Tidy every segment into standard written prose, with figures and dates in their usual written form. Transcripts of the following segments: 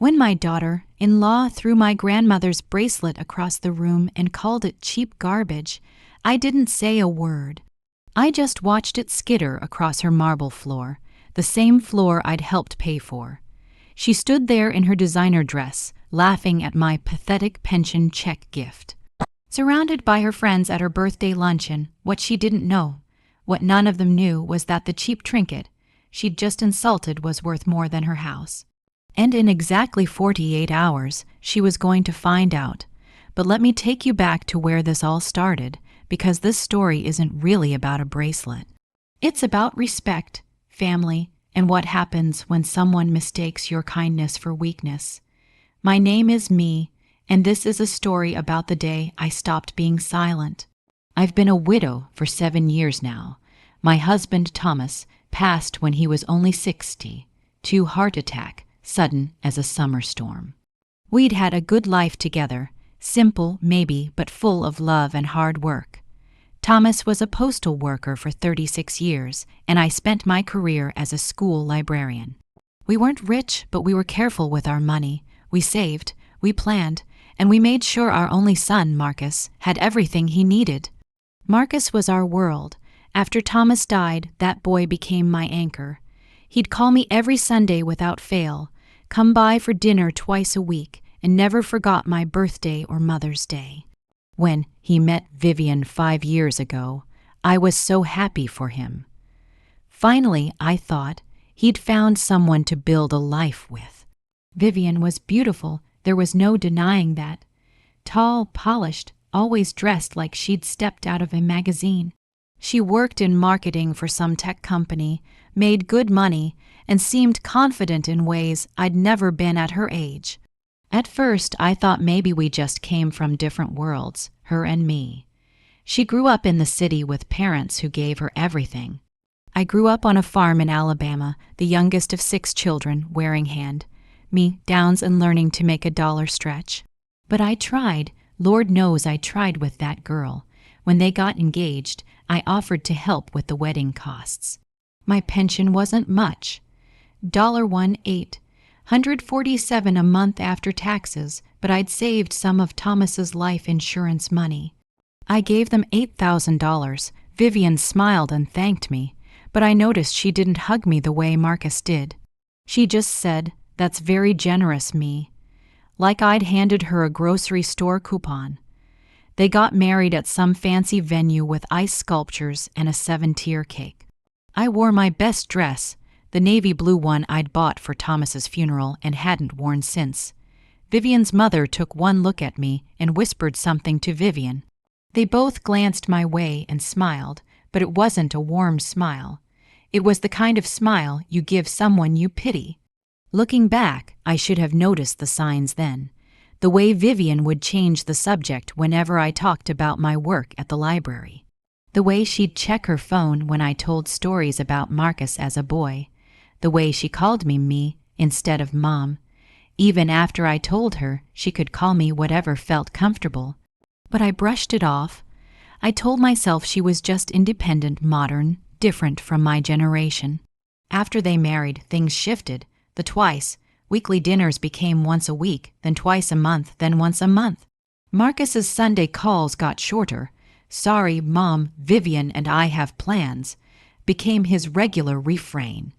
When my daughter-in-law threw my grandmother's bracelet across the room and called it cheap garbage, I didn't say a word. I just watched it skitter across her marble floor, the same floor I'd helped pay for. She stood there in her designer dress, laughing at my pathetic pension check gift. Surrounded by her friends at her birthday luncheon, what she didn't know, what none of them knew, was that the cheap trinket she'd just insulted was worth more than her house. And in exactly 48 hours, she was going to find out. But let me take you back to where this all started, because this story isn't really about a bracelet. It's about respect, family, and what happens when someone mistakes your kindness for weakness. My name is Me, and this is a story about the day I stopped being silent. I've been a widow for 7 years now. My husband, Thomas, passed when he was only 60, to heart attack, sudden as a summer storm. We'd had a good life together, simple maybe, but full of love and hard work. Thomas was a postal worker for 36 years, and I spent my career as a school librarian. We weren't rich, but we were careful with our money. We saved, we planned, and we made sure our only son, Marcus, had everything he needed. Marcus was our world. After Thomas died, that boy became my anchor. He'd call me every Sunday without fail, come by for dinner twice a week, and never forgot my birthday or Mother's Day. When he met Vivian 5 years ago, I was so happy for him. Finally, I thought, he'd found someone to build a life with. Vivian was beautiful, there was no denying that. Tall, polished, always dressed like she'd stepped out of a magazine. She worked in marketing for some tech company, made good money, and seemed confident in ways I'd never been at her age. At first, I thought maybe we just came from different worlds, her and me. She grew up in the city with parents who gave her everything. I grew up on a farm in Alabama, the youngest of 6 children, wearing hand. Me, downs and learning to make $1 stretch. But I tried, Lord knows I tried with that girl. When they got engaged, I offered to help with the wedding costs. My pension wasn't much. $1.18, $147 a month after taxes, but I'd saved some of Thomas's life insurance money. I gave them $8,000. Vivian smiled and thanked me, but I noticed she didn't hug me the way Marcus did. She just said, "That's very generous, Me," like I'd handed her a grocery store coupon. They got married at some fancy venue with ice sculptures and a 7-tier cake. I wore my best dress, the navy blue one I'd bought for Thomas's funeral and hadn't worn since. Vivian's mother took one look at me and whispered something to Vivian. They both glanced my way and smiled, but it wasn't a warm smile. It was the kind of smile you give someone you pity. Looking back, I should have noticed the signs then. The way Vivian would change the subject whenever I talked about my work at the library. The way she'd check her phone when I told stories about Marcus as a boy. The way she called me Me instead of Mom. Even after I told her she could call me whatever felt comfortable. But I brushed it off. I told myself she was just independent, modern, different from my generation. After they married, things shifted. The twice. Weekly dinners became once a week, then twice a month, then once a month. Marcus's Sunday calls got shorter. "Sorry, Mom, Vivian and I have plans," became his regular refrain.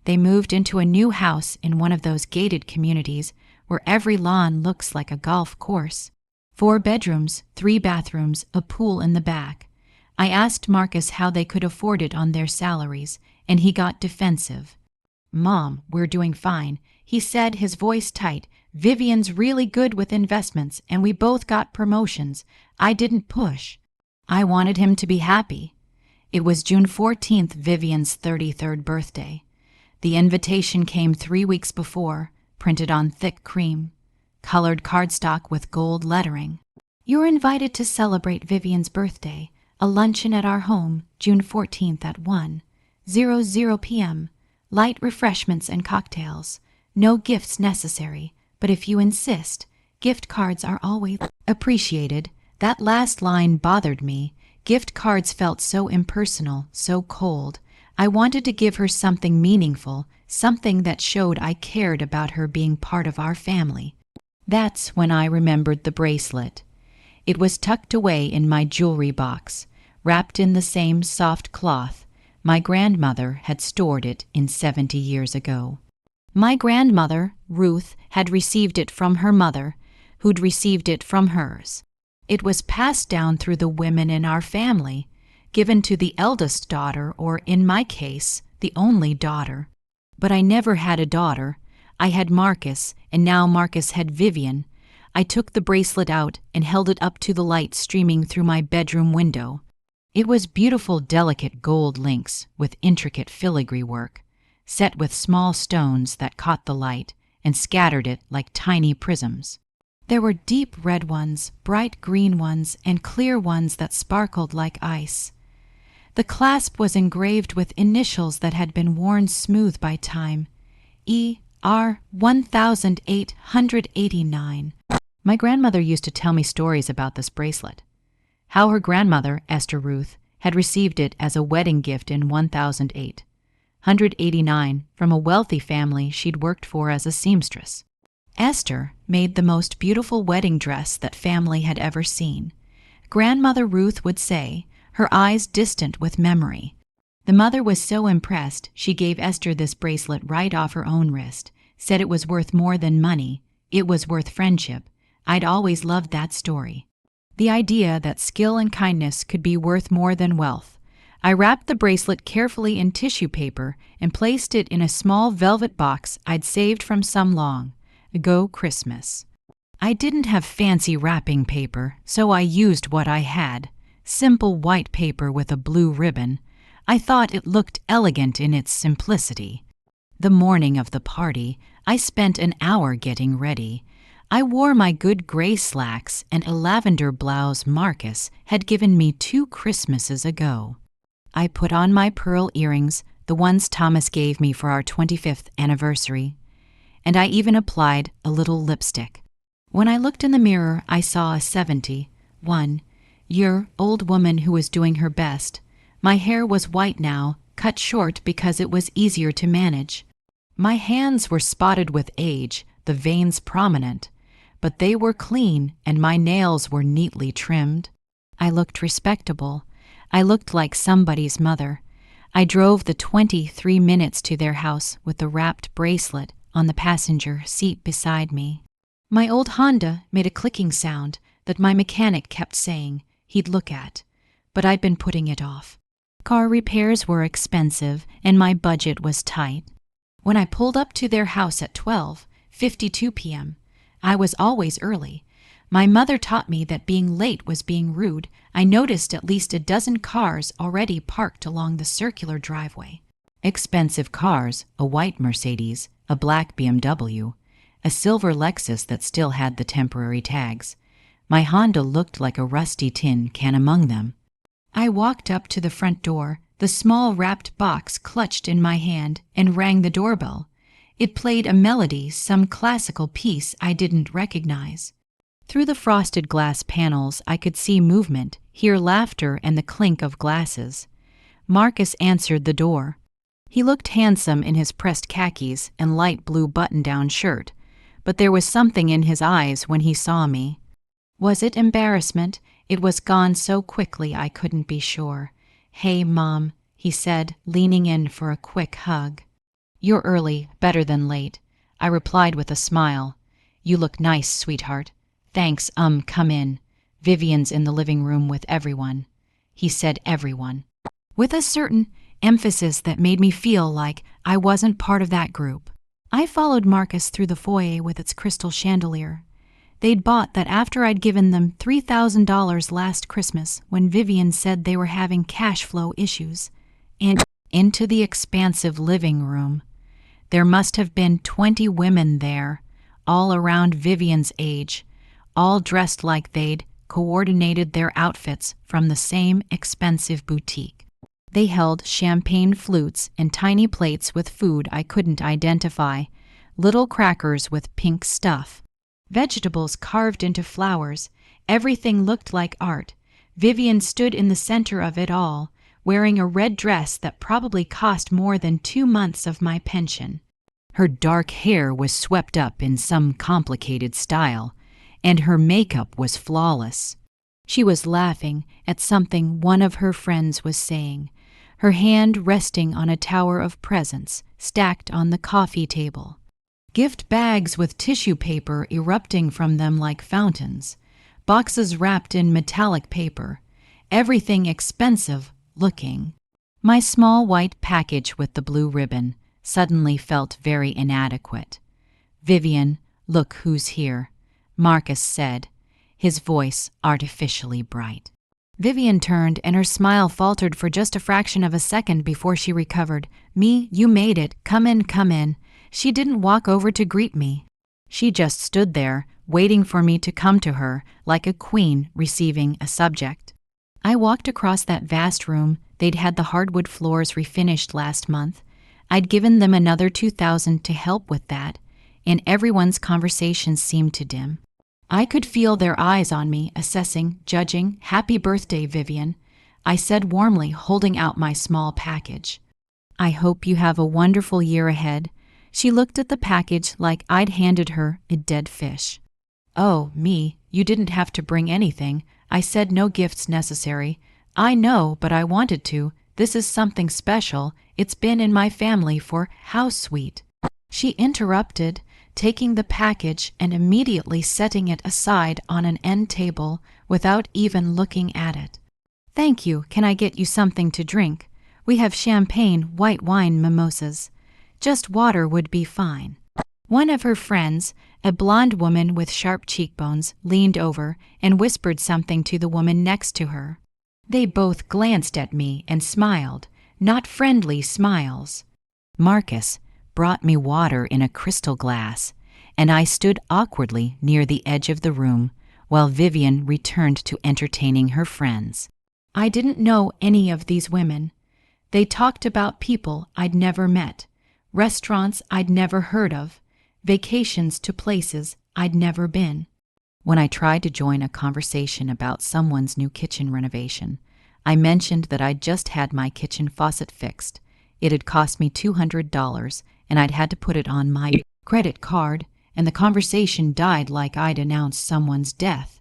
They moved into a new house in one of those gated communities where every lawn looks like a golf course. 4 bedrooms, 3 bathrooms, a pool in the back. I asked Marcus how they could afford it on their salaries, and he got defensive. "Mom, we're doing fine," he said, his voice tight. "Vivian's really good with investments, and we both got promotions. I didn't push." I wanted him to be happy. It was June 14th, Vivian's 33rd birthday. The invitation came 3 weeks before, printed on thick cream, colored cardstock with gold lettering. "You're invited to celebrate Vivian's birthday, a luncheon at our home, June 14th at 1:00 p.m., light refreshments and cocktails. No gifts necessary, but if you insist, gift cards are always appreciated." That last line bothered me. Gift cards felt so impersonal, so cold. I wanted to give her something meaningful, something that showed I cared about her being part of our family. That's when I remembered the bracelet. It was tucked away in my jewelry box, wrapped in the same soft cloth. My grandmother had stored it in 70 years ago. My grandmother, Ruth, had received it from her mother, who'd received it from hers. It was passed down through the women in our family, given to the eldest daughter, or in my case, the only daughter. But I never had a daughter. I had Marcus, and now Marcus had Vivian. I took the bracelet out and held it up to the light streaming through my bedroom window. It was beautiful, delicate gold links with intricate filigree work, set with small stones that caught the light and scattered it like tiny prisms. There were deep red ones, bright green ones, and clear ones that sparkled like ice. The clasp was engraved with initials that had been worn smooth by time. E.R. 1889. My grandmother used to tell me stories about this bracelet. How her grandmother, Esther Ruth, had received it as a wedding gift in 1008. 189, from a wealthy family she'd worked for as a seamstress. Esther made the most beautiful wedding dress that family had ever seen. Grandmother Ruth would say, her eyes distant with memory. The mother was so impressed she gave Esther this bracelet right off her own wrist, said it was worth more than money, it was worth friendship. I'd always loved that story. The idea that skill and kindness could be worth more than wealth. I wrapped the bracelet carefully in tissue paper and placed it in a small velvet box I'd saved from some long ago Christmas. I didn't have fancy wrapping paper, so I used what I had. Simple white paper with a blue ribbon. I thought it looked elegant in its simplicity. The morning of the party, I spent an hour getting ready. I wore my good gray slacks and a lavender blouse Marcus had given me 2 Christmases ago. I put on my pearl earrings, the ones Thomas gave me for our 25th anniversary, and I even applied a little lipstick. When I looked in the mirror, I saw a 71-year-old woman who was doing her best. My hair was white now, cut short because it was easier to manage. My hands were spotted with age, the veins prominent, but they were clean and my nails were neatly trimmed. I looked respectable. I looked like somebody's mother. I drove the 23 minutes to their house with the wrapped bracelet on the passenger seat beside me. My old Honda made a clicking sound that my mechanic kept saying he'd look at, but I'd been putting it off. Car repairs were expensive and my budget was tight. When I pulled up to their house at 12:52 p.m., I was always early. My mother taught me that being late was being rude. I noticed at least a dozen cars already parked along the circular driveway. Expensive cars, a white Mercedes, a black BMW, a silver Lexus that still had the temporary tags. My Honda looked like a rusty tin can among them. I walked up to the front door, the small wrapped box clutched in my hand, and rang the doorbell. It played a melody, some classical piece I didn't recognize. Through the frosted glass panels, I could see movement, hear laughter and the clink of glasses. Marcus answered the door. He looked handsome in his pressed khakis and light blue button-down shirt, but there was something in his eyes when he saw me. Was it embarrassment? It was gone so quickly I couldn't be sure. "Hey, Mom," he said, leaning in for a quick hug. "You're early, better than late," I replied with a smile. "You look nice, sweetheart." "Thanks, come in. Vivian's in the living room with everyone." He said everyone, with a certain emphasis that made me feel like I wasn't part of that group. I followed Marcus through the foyer with its crystal chandelier. They'd bought that after I'd given them $3,000 last Christmas when Vivian said they were having cash flow issues, and into the expansive living room. There must have been 20 women there, all around Vivian's age, all dressed like they'd coordinated their outfits from the same expensive boutique. They held champagne flutes and tiny plates with food I couldn't identify, little crackers with pink stuff, vegetables carved into flowers. Everything looked like art. Vivian stood in the center of it all, wearing a red dress that probably cost more than 2 months of my pension. Her dark hair was swept up in some complicated style, and her makeup was flawless. She was laughing at something one of her friends was saying, her hand resting on a tower of presents stacked on the coffee table. Gift bags with tissue paper erupting from them like fountains, boxes wrapped in metallic paper, everything expensive looking. My small white package with the blue ribbon suddenly felt very inadequate. "Vivian, look who's here," Marcus said, his voice artificially bright. Vivian turned, and her smile faltered for just a fraction of a second before she recovered. "Me, you made it. Come in, come in." She didn't walk over to greet me. She just stood there, waiting for me to come to her, like a queen receiving a subject. I walked across that vast room. They'd had the hardwood floors refinished last month. I'd given them another $2,000 to help with that, and everyone's conversation seemed to dim. I could feel their eyes on me, assessing, judging. "Happy birthday, Vivian," I said warmly, holding out my small package. "I hope you have a wonderful year ahead." She looked at the package like I'd handed her a dead fish. "Oh, me, you didn't have to bring anything. I said no gifts necessary." "I know, but I wanted to. This is something special. It's been in my family for—" "How sweet." She interrupted, taking the package and immediately setting it aside on an end table without even looking at it. "Thank you. Can I get you something to drink? We have champagne, white wine, mimosas. Just water would be fine." One of her friends, a blonde woman with sharp cheekbones, leaned over and whispered something to the woman next to her. They both glanced at me and smiled, not friendly smiles. Marcus brought me water in a crystal glass, and I stood awkwardly near the edge of the room while Vivian returned to entertaining her friends. I didn't know any of these women. They talked about people I'd never met, restaurants I'd never heard of, vacations to places I'd never been. When I tried to join a conversation about someone's new kitchen renovation, I mentioned that I'd just had my kitchen faucet fixed. It had cost me $200, and I'd had to put it on my credit card, and the conversation died like I'd announced someone's death.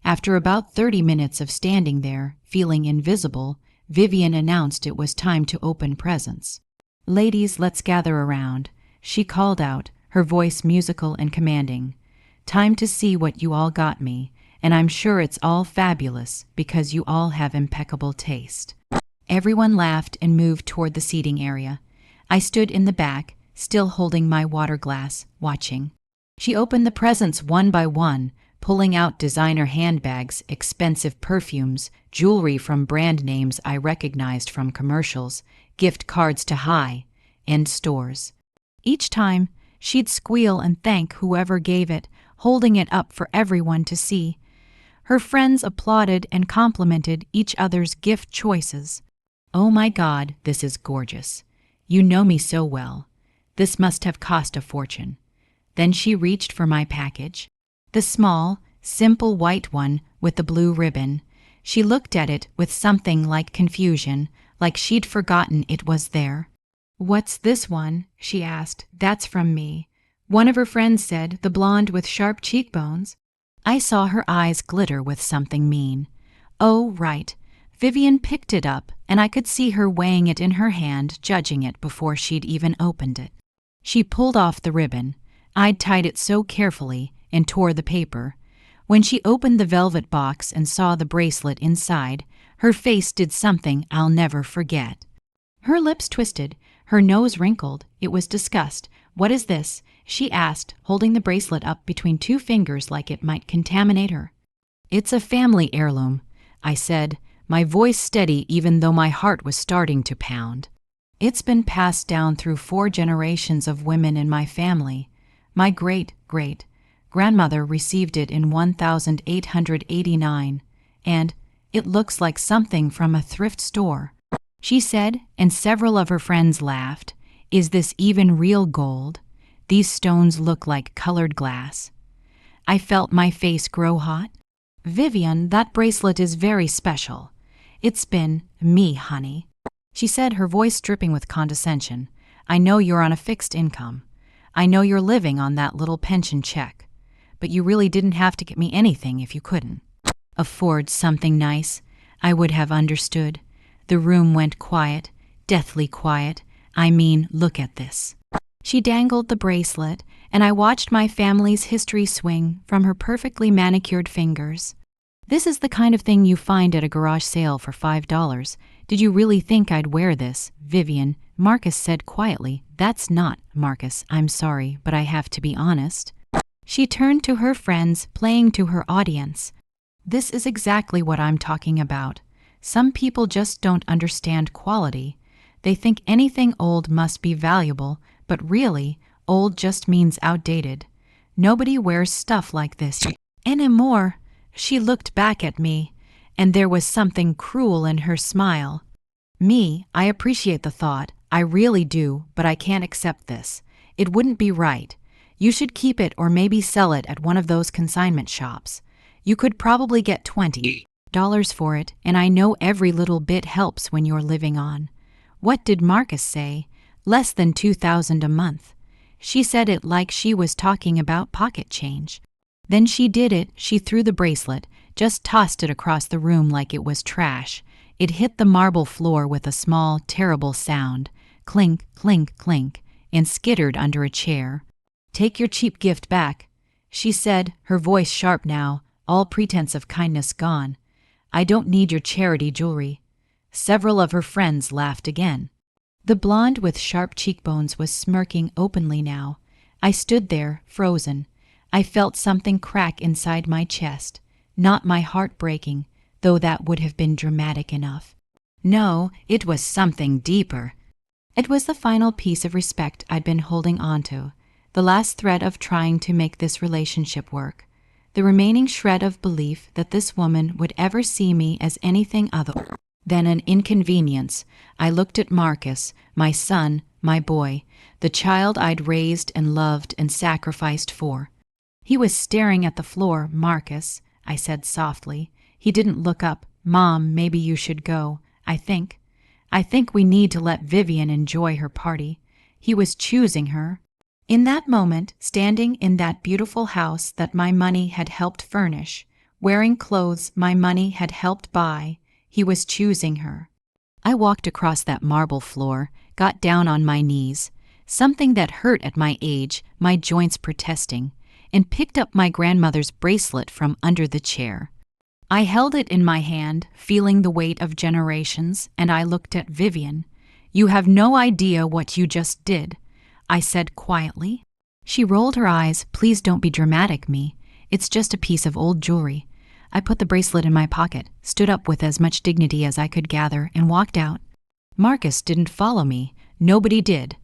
After about 30 minutes of standing there, feeling invisible, Vivian announced it was time to open presents. "Ladies, let's gather around," she called out, her voice musical and commanding. "Time to see what you all got me, and I'm sure it's all fabulous because you all have impeccable taste." Everyone laughed and moved toward the seating area. I stood in the back, still holding my water glass, watching. She opened the presents one by one, pulling out designer handbags, expensive perfumes, jewelry from brand names I recognized from commercials, gift cards to high-end stores. Each time, she'd squeal and thank whoever gave it, holding it up for everyone to see. Her friends applauded and complimented each other's gift choices. "Oh my God, this is gorgeous. You know me so well. This must have cost a fortune." Then she reached for my package. The small, simple white one with the blue ribbon. She looked at it with something like confusion, like she'd forgotten it was there. "What's this one?" she asked. "That's from me." One of her friends said, "The blonde with sharp cheekbones." I saw her eyes glitter with something mean. Oh, right. Vivian picked it up, and I could see her weighing it in her hand, judging it before she'd even opened it. She pulled off the ribbon. I'd tied it so carefully and tore the paper. When she opened the velvet box and saw the bracelet inside, her face did something I'll never forget. Her lips twisted, her nose wrinkled. It was disgust. "What is this?" she asked, holding the bracelet up between 2 fingers like it might contaminate her. "It's a family heirloom," I said, my voice steady even though my heart was starting to pound. "It's been passed down through 4 generations of women in my family. My great-great-grandmother received it in 1889, and it looks like something from a thrift store," she said, and several of her friends laughed. "Is this even real gold? These stones look like colored glass." I felt my face grow hot. "Vivian, that bracelet is very special. It's been me, honey. She said, her voice dripping with condescension. I know you're on a fixed income. I know you're living on that little pension check. But you really didn't have to get me anything if you couldn't afford something nice. I would have understood. The room went quiet, deathly quiet. I mean, look at this. She dangled the bracelet, and I watched my family's history swing from her perfectly manicured fingers. This is the kind of thing you find at a garage sale for $5. Did you really think I'd wear this, Vivian? Marcus said quietly. That's not, Marcus. I'm sorry, but I have to be honest. She turned to her friends, playing to her audience. This is exactly what I'm talking about. Some people just don't understand quality. They think anything old must be valuable, but really, old just means outdated. Nobody wears stuff like this anymore. She looked back at me, and there was something cruel in her smile. Me, I appreciate the thought. I really do, but I can't accept this. It wouldn't be right. You should keep it or maybe sell it at one of those consignment shops. You could probably get $20 for it, and I know every little bit helps when you're living on. What did Marcus say? Less than $2,000 a month. She said it like she was talking about pocket change. Then she did it. She threw the bracelet, just tossed it across the room like it was trash. It hit the marble floor with a small, terrible sound. Clink, clink, clink, and skittered under a chair. Take your cheap gift back, she said, her voice sharp now, all pretense of kindness gone. I don't need your charity jewelry. Several of her friends laughed again. The blonde with sharp cheekbones was smirking openly now. I stood there, frozen. I felt something crack inside my chest. Not my heart breaking, though that would have been dramatic enough. No, it was something deeper. It was the final piece of respect I'd been holding on to, the last thread of trying to make this relationship work, the remaining shred of belief that this woman would ever see me as anything other than an inconvenience. I looked at Marcus, my son, my boy, the child I'd raised and loved and sacrificed for. He was staring at the floor. Marcus, I said softly. He didn't look up. Mom, maybe you should go. I think we need to let Vivian enjoy her party. He was choosing her. In that moment, standing in that beautiful house that my money had helped furnish, wearing clothes my money had helped buy, he was choosing her. I walked across that marble floor, got down on my knees, something that hurt at my age, my joints protesting, and picked up my grandmother's bracelet from under the chair. I held it in my hand, feeling the weight of generations, and I looked at Vivian. You have no idea what you just did, I said quietly. She rolled her eyes. Please don't be dramatic, me. It's just a piece of old jewelry. I put the bracelet in my pocket, stood up with as much dignity as I could gather, and walked out. Marcus didn't follow me. Nobody did.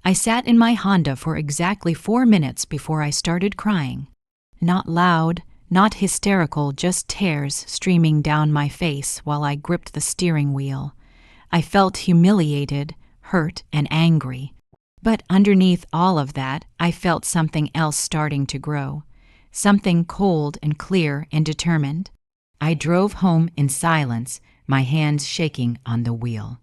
I sat in my Honda for exactly 4 minutes before I started crying. Not loud, not hysterical, just tears streaming down my face while I gripped the steering wheel. I felt humiliated, hurt, and angry. But underneath all of that, I felt something else starting to grow. Something cold and clear and determined. I drove home in silence, my hands shaking on the wheel.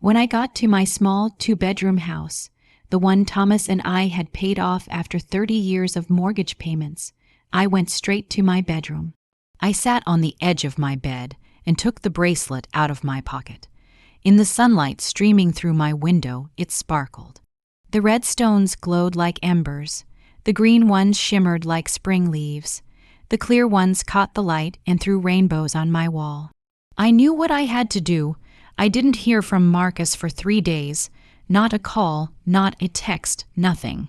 When I got to my small 2-bedroom house, the one Thomas and I had paid off after 30 years of mortgage payments, I went straight to my bedroom. I sat on the edge of my bed and took the bracelet out of my pocket. In the sunlight streaming through my window, it sparkled. The red stones glowed like embers. The green ones shimmered like spring leaves. The clear ones caught the light and threw rainbows on my wall. I knew what I had to do. I didn't hear from Marcus for 3 days. Not a call, not a text, nothing.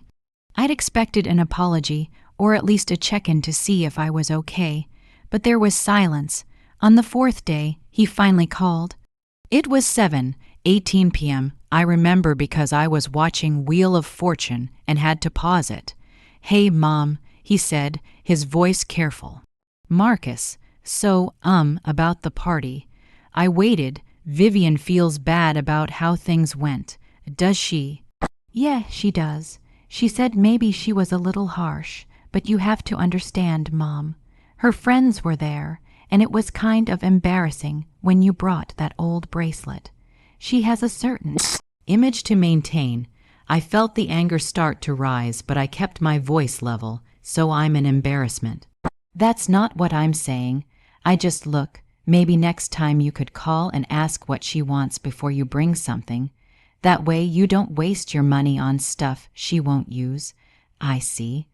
I'd expected an apology, or at least a check-in to see if I was okay. But there was silence. On the 4th day, he finally called. It was 7:18 p.m. I remember because I was watching Wheel of Fortune and had to pause it. Hey, Mom, he said, his voice careful. Marcus, so, about the party. I waited. Vivian feels bad about how things went. Does she? Yeah, she does. She said maybe she was a little harsh, but you have to understand, Mom. Her friends were there, and it was kind of embarrassing when you brought that old bracelet. She has a certain image to maintain. I felt the anger start to rise, but I kept my voice level, so I'm an embarrassment. That's not what I'm saying. I just look, maybe next time you could call and ask what she wants before you bring something. That way you don't waste your money on stuff she won't use. I see.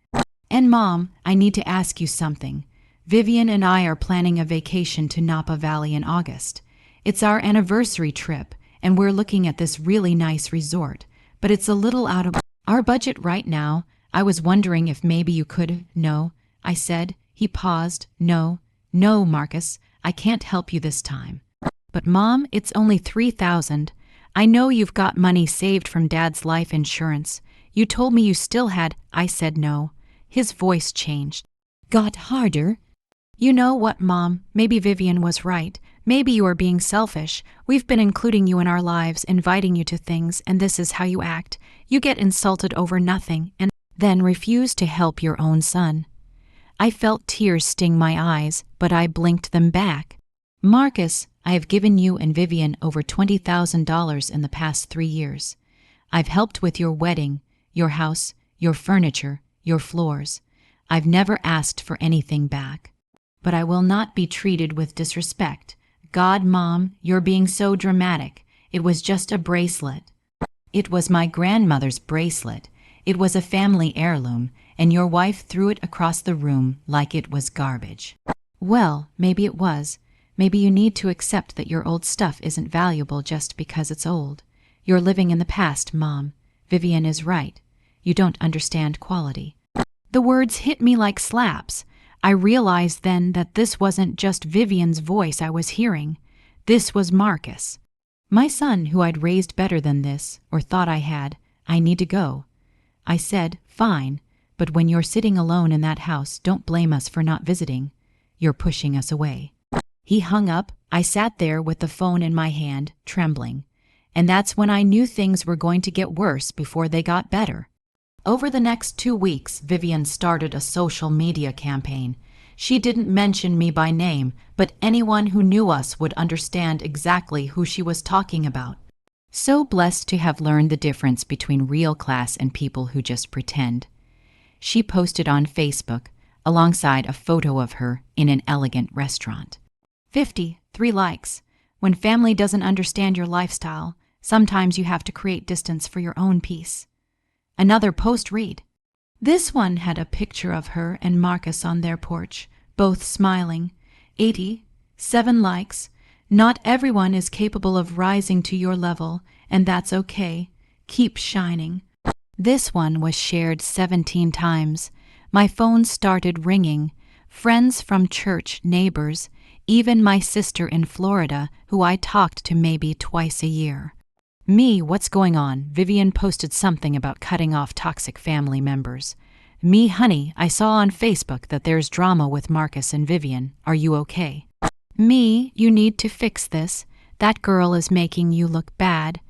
And Mom, I need to ask you something. Vivian and I are planning a vacation to Napa Valley in August. It's our anniversary trip, and we're looking at this really nice resort, but it's a little out of our budget right now. I was wondering if maybe you could. No, I said. He paused. No, Marcus, I can't help you this time. But Mom, it's only $3,000. I know you've got money saved from Dad's life insurance. You told me you still had. I said no. His voice changed. Got harder. You know what, Mom? Maybe Vivian was right. Maybe you are being selfish. We've been including you in our lives, inviting you to things, and this is how you act. You get insulted over nothing, and then refuse to help your own son. I felt tears sting my eyes, but I blinked them back. Marcus, I have given you and Vivian over $20,000 in the past 3 years. I've helped with your wedding, your house, your furniture, your floors. I've never asked for anything back. But I will not be treated with disrespect. God, Mom, you're being so dramatic. It was just a bracelet. It was my grandmother's bracelet. It was a family heirloom, and your wife threw it across the room like it was garbage. Well, maybe it was. Maybe you need to accept that your old stuff isn't valuable just because it's old. You're living in the past, Mom. Vivian is right. You don't understand quality. The words hit me like slaps. I realized then that this wasn't just Vivian's voice I was hearing. This was Marcus. My son, who I'd raised better than this, or thought I had. I need to go. I said, fine, but when you're sitting alone in that house, don't blame us for not visiting. You're pushing us away. He hung up. I sat there with the phone in my hand, trembling. And that's when I knew things were going to get worse before they got better. Over the next 2 weeks, Vivian started a social media campaign. She didn't mention me by name, but anyone who knew us would understand exactly who she was talking about. So blessed to have learned the difference between real class and people who just pretend. She posted on Facebook, alongside a photo of her in an elegant restaurant. 3 likes. When family doesn't understand your lifestyle, sometimes you have to create distance for your own peace. Another post read. This one had a picture of her and Marcus on their porch, both smiling. 7 likes. Not everyone is capable of rising to your level, and that's okay. Keep shining. This one was shared 17 times. My phone started ringing. Friends from church, neighbors, even my sister in Florida, who I talked to maybe twice a year. Me, what's going on? Vivian posted something about cutting off toxic family members. Me, honey, I saw on Facebook that there's drama with Marcus and Vivian. Are you okay? Me, you need to fix this. That girl is making you look bad.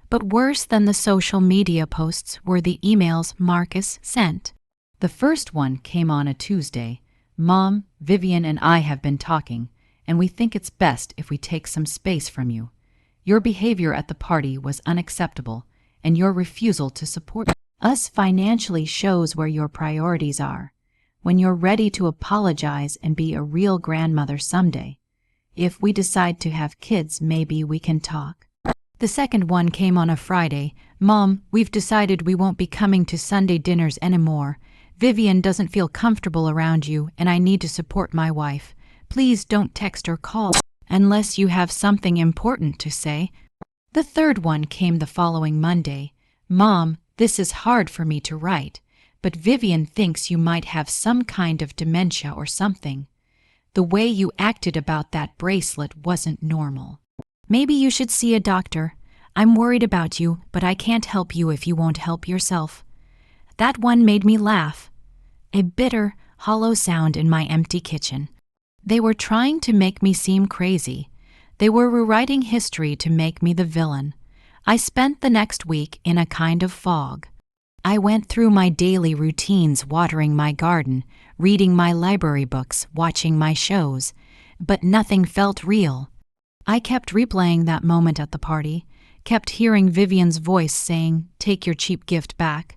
But worse than the social media posts were the emails Marcus sent. The first one came on a Tuesday. Mom, Vivian and I have been talking, and we think it's best if we take some space from you. Your behavior at the party was unacceptable, and your refusal to support us financially shows where your priorities are. When you're ready to apologize and be a real grandmother someday, if we decide to have kids, maybe we can talk. The second one came on a Friday. Mom, we've decided we won't be coming to Sunday dinners anymore. Vivian doesn't feel comfortable around you, and I need to support my wife. Please don't text or call unless you have something important to say. The third one came the following Monday. Mom, this is hard for me to write, but Vivian thinks you might have some kind of dementia or something. The way you acted about that bracelet wasn't normal. Maybe you should see a doctor. I'm worried about you, but I can't help you if you won't help yourself. That one made me laugh. A bitter, hollow sound in my empty kitchen. They were trying to make me seem crazy. They were rewriting history to make me the villain. I spent the next week in a kind of fog. I went through my daily routines, watering my garden, reading my library books, watching my shows. but nothing felt real. I kept replaying that moment at the party, kept hearing Vivian's voice saying, "Take your cheap gift back,"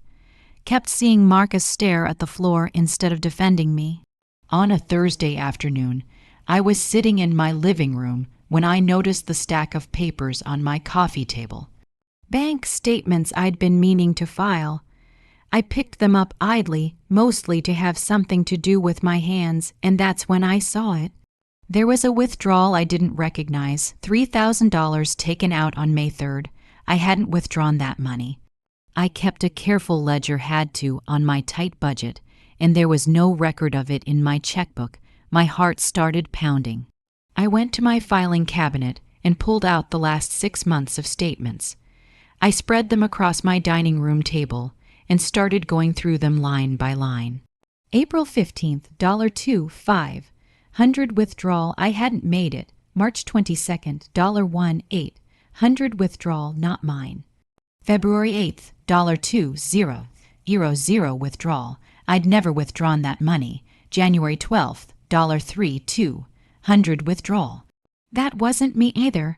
kept seeing Marcus stare at the floor instead of defending me. On a Thursday afternoon, I was sitting in my living room when I noticed the stack of papers on my coffee table. Bank statements I'd been meaning to file. I picked them up idly, mostly to have something to do with my hands, and that's when I saw it. There was a withdrawal I didn't recognize, $3,000 taken out on May 3rd. I hadn't withdrawn that money. I kept a careful ledger, had to, on my tight budget, and there was no record of it in my checkbook. My heart started pounding. I went to my filing cabinet and pulled out the last 6 months of statements. I spread them across my dining room table and started going through them line by line. April 15th, $2.5. 100 withdrawal, I hadn't made it. March 22nd, $1.8. 100 withdrawal, not mine. February 8th, $2.0. 0 withdrawal, I'd never withdrawn that money. January 12th, $3.2. 100 withdrawal. That wasn't me either.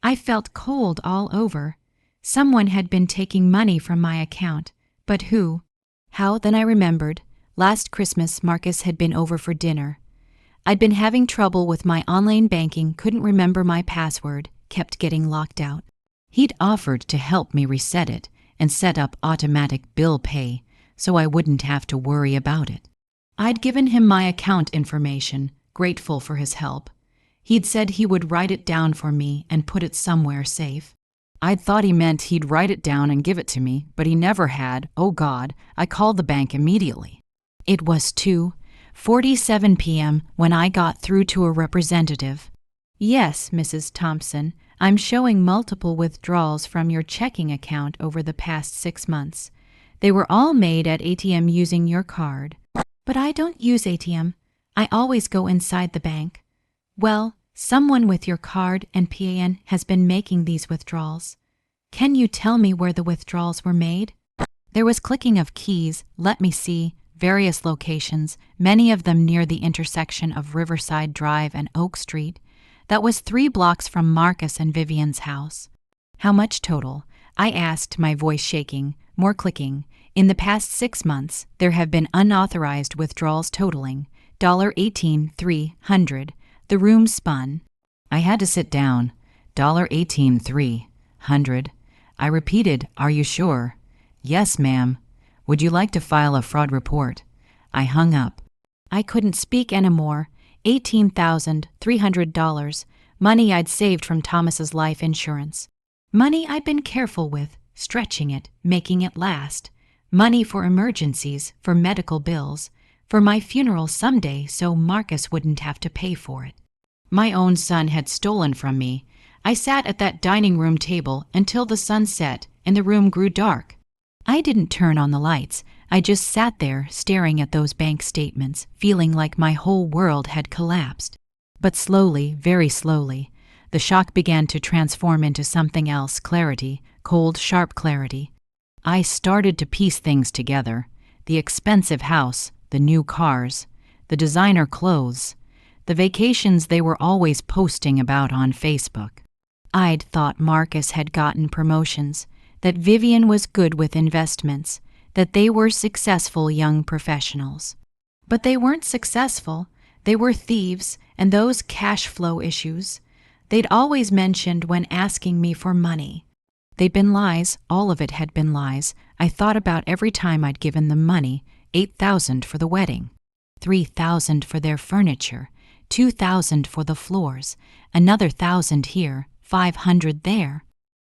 I felt cold all over. Someone had been taking money from my account, but who? How? Then I remembered. Last Christmas, Marcus had been over for dinner. I'd been having trouble with my online banking, couldn't remember my password, kept getting locked out. He'd offered to help me reset it and set up automatic bill pay so I wouldn't have to worry about it. I'd given him my account information, grateful for his help. He'd said he would write it down for me and put it somewhere safe. I'd thought he meant he'd write it down and give it to me, but he never had. Oh God, I called the bank immediately. It was 2:47 p.m. when I got through to a representative. "Yes, Mrs. Thompson, I'm showing multiple withdrawals from your checking account over the past 6 months. They were all made at ATM using your card." "But I don't use ATM. I always go inside the bank." "Well, someone with your card and PAN has been making these withdrawals. Can you tell me where the withdrawals were made?" There was clicking of keys. Let me see. Various locations, many of them near the intersection of Riverside Drive and Oak Street. That was 3 blocks from Marcus and Vivian's house. "How much total?" I asked, my voice shaking. More clicking. "In the past 6 months, there have been unauthorized withdrawals totaling $18,300. The room spun. I had to sit down. $18,300. I repeated, "Are you sure?" "Yes, ma'am." "Would you like to file a fraud report?" I hung up. I couldn't speak anymore. $18,300. Money I'd saved from Thomas's life insurance. Money I'd been careful with, stretching it, making it last. Money for emergencies, for medical bills, for my funeral someday so Marcus wouldn't have to pay for it. My own son had stolen from me. I sat at that dining room table until the sun set and the room grew dark. I didn't turn on the lights. I just sat there staring at those bank statements, feeling like my whole world had collapsed. But slowly, very slowly, the shock began to transform into something else, clarity, cold, sharp clarity. I started to piece things together. The expensive house, the new cars, the designer clothes, the vacations they were always posting about on Facebook. I'd thought Marcus had gotten promotions, that Vivian was good with investments, that they were successful young professionals. But they weren't successful. They were thieves, and those cash flow issues they'd always mentioned when asking me for money. They'd been lies, all of it had been lies. I thought about every time I'd given them money, $8,000 for the wedding, $3,000 for their furniture, $2,000 for the floors, another $1,000 here, $500 there.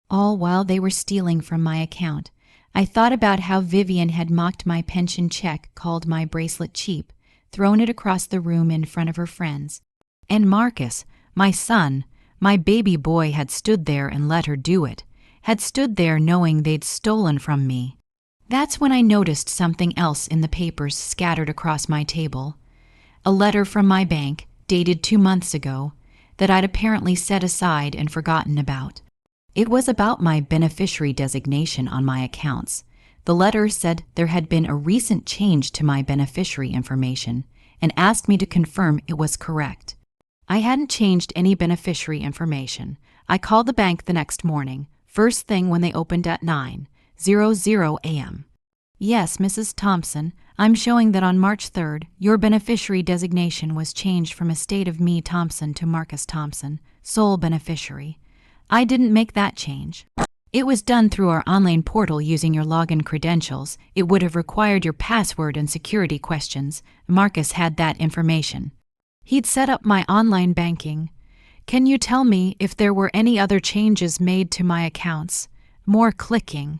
All while they were stealing from my account. I thought about how Vivian had mocked my pension check, called my bracelet cheap, thrown it across the room in front of her friends. And Marcus, my son, my baby boy, had stood there and let her do it, had stood there knowing they'd stolen from me. That's when I noticed something else in the papers scattered across my table. A letter from my bank, dated 2 months ago, that I'd apparently set aside and forgotten about. It was about my beneficiary designation on my accounts. The letter said there had been a recent change to my beneficiary information and asked me to confirm it was correct. I hadn't changed any beneficiary information. I called the bank the next morning, first thing when they opened at 9:00 a.m. Yes, Mrs. Thompson, I'm showing that on March 3rd, your beneficiary designation was changed from estate of me Thompson to Marcus Thompson, sole beneficiary. I didn't make that change. It was done through our online portal using your login credentials. It would have required your password and security questions. Marcus had that information. He'd set up my online banking. Can you tell me if there were any other changes made to my accounts? More clicking.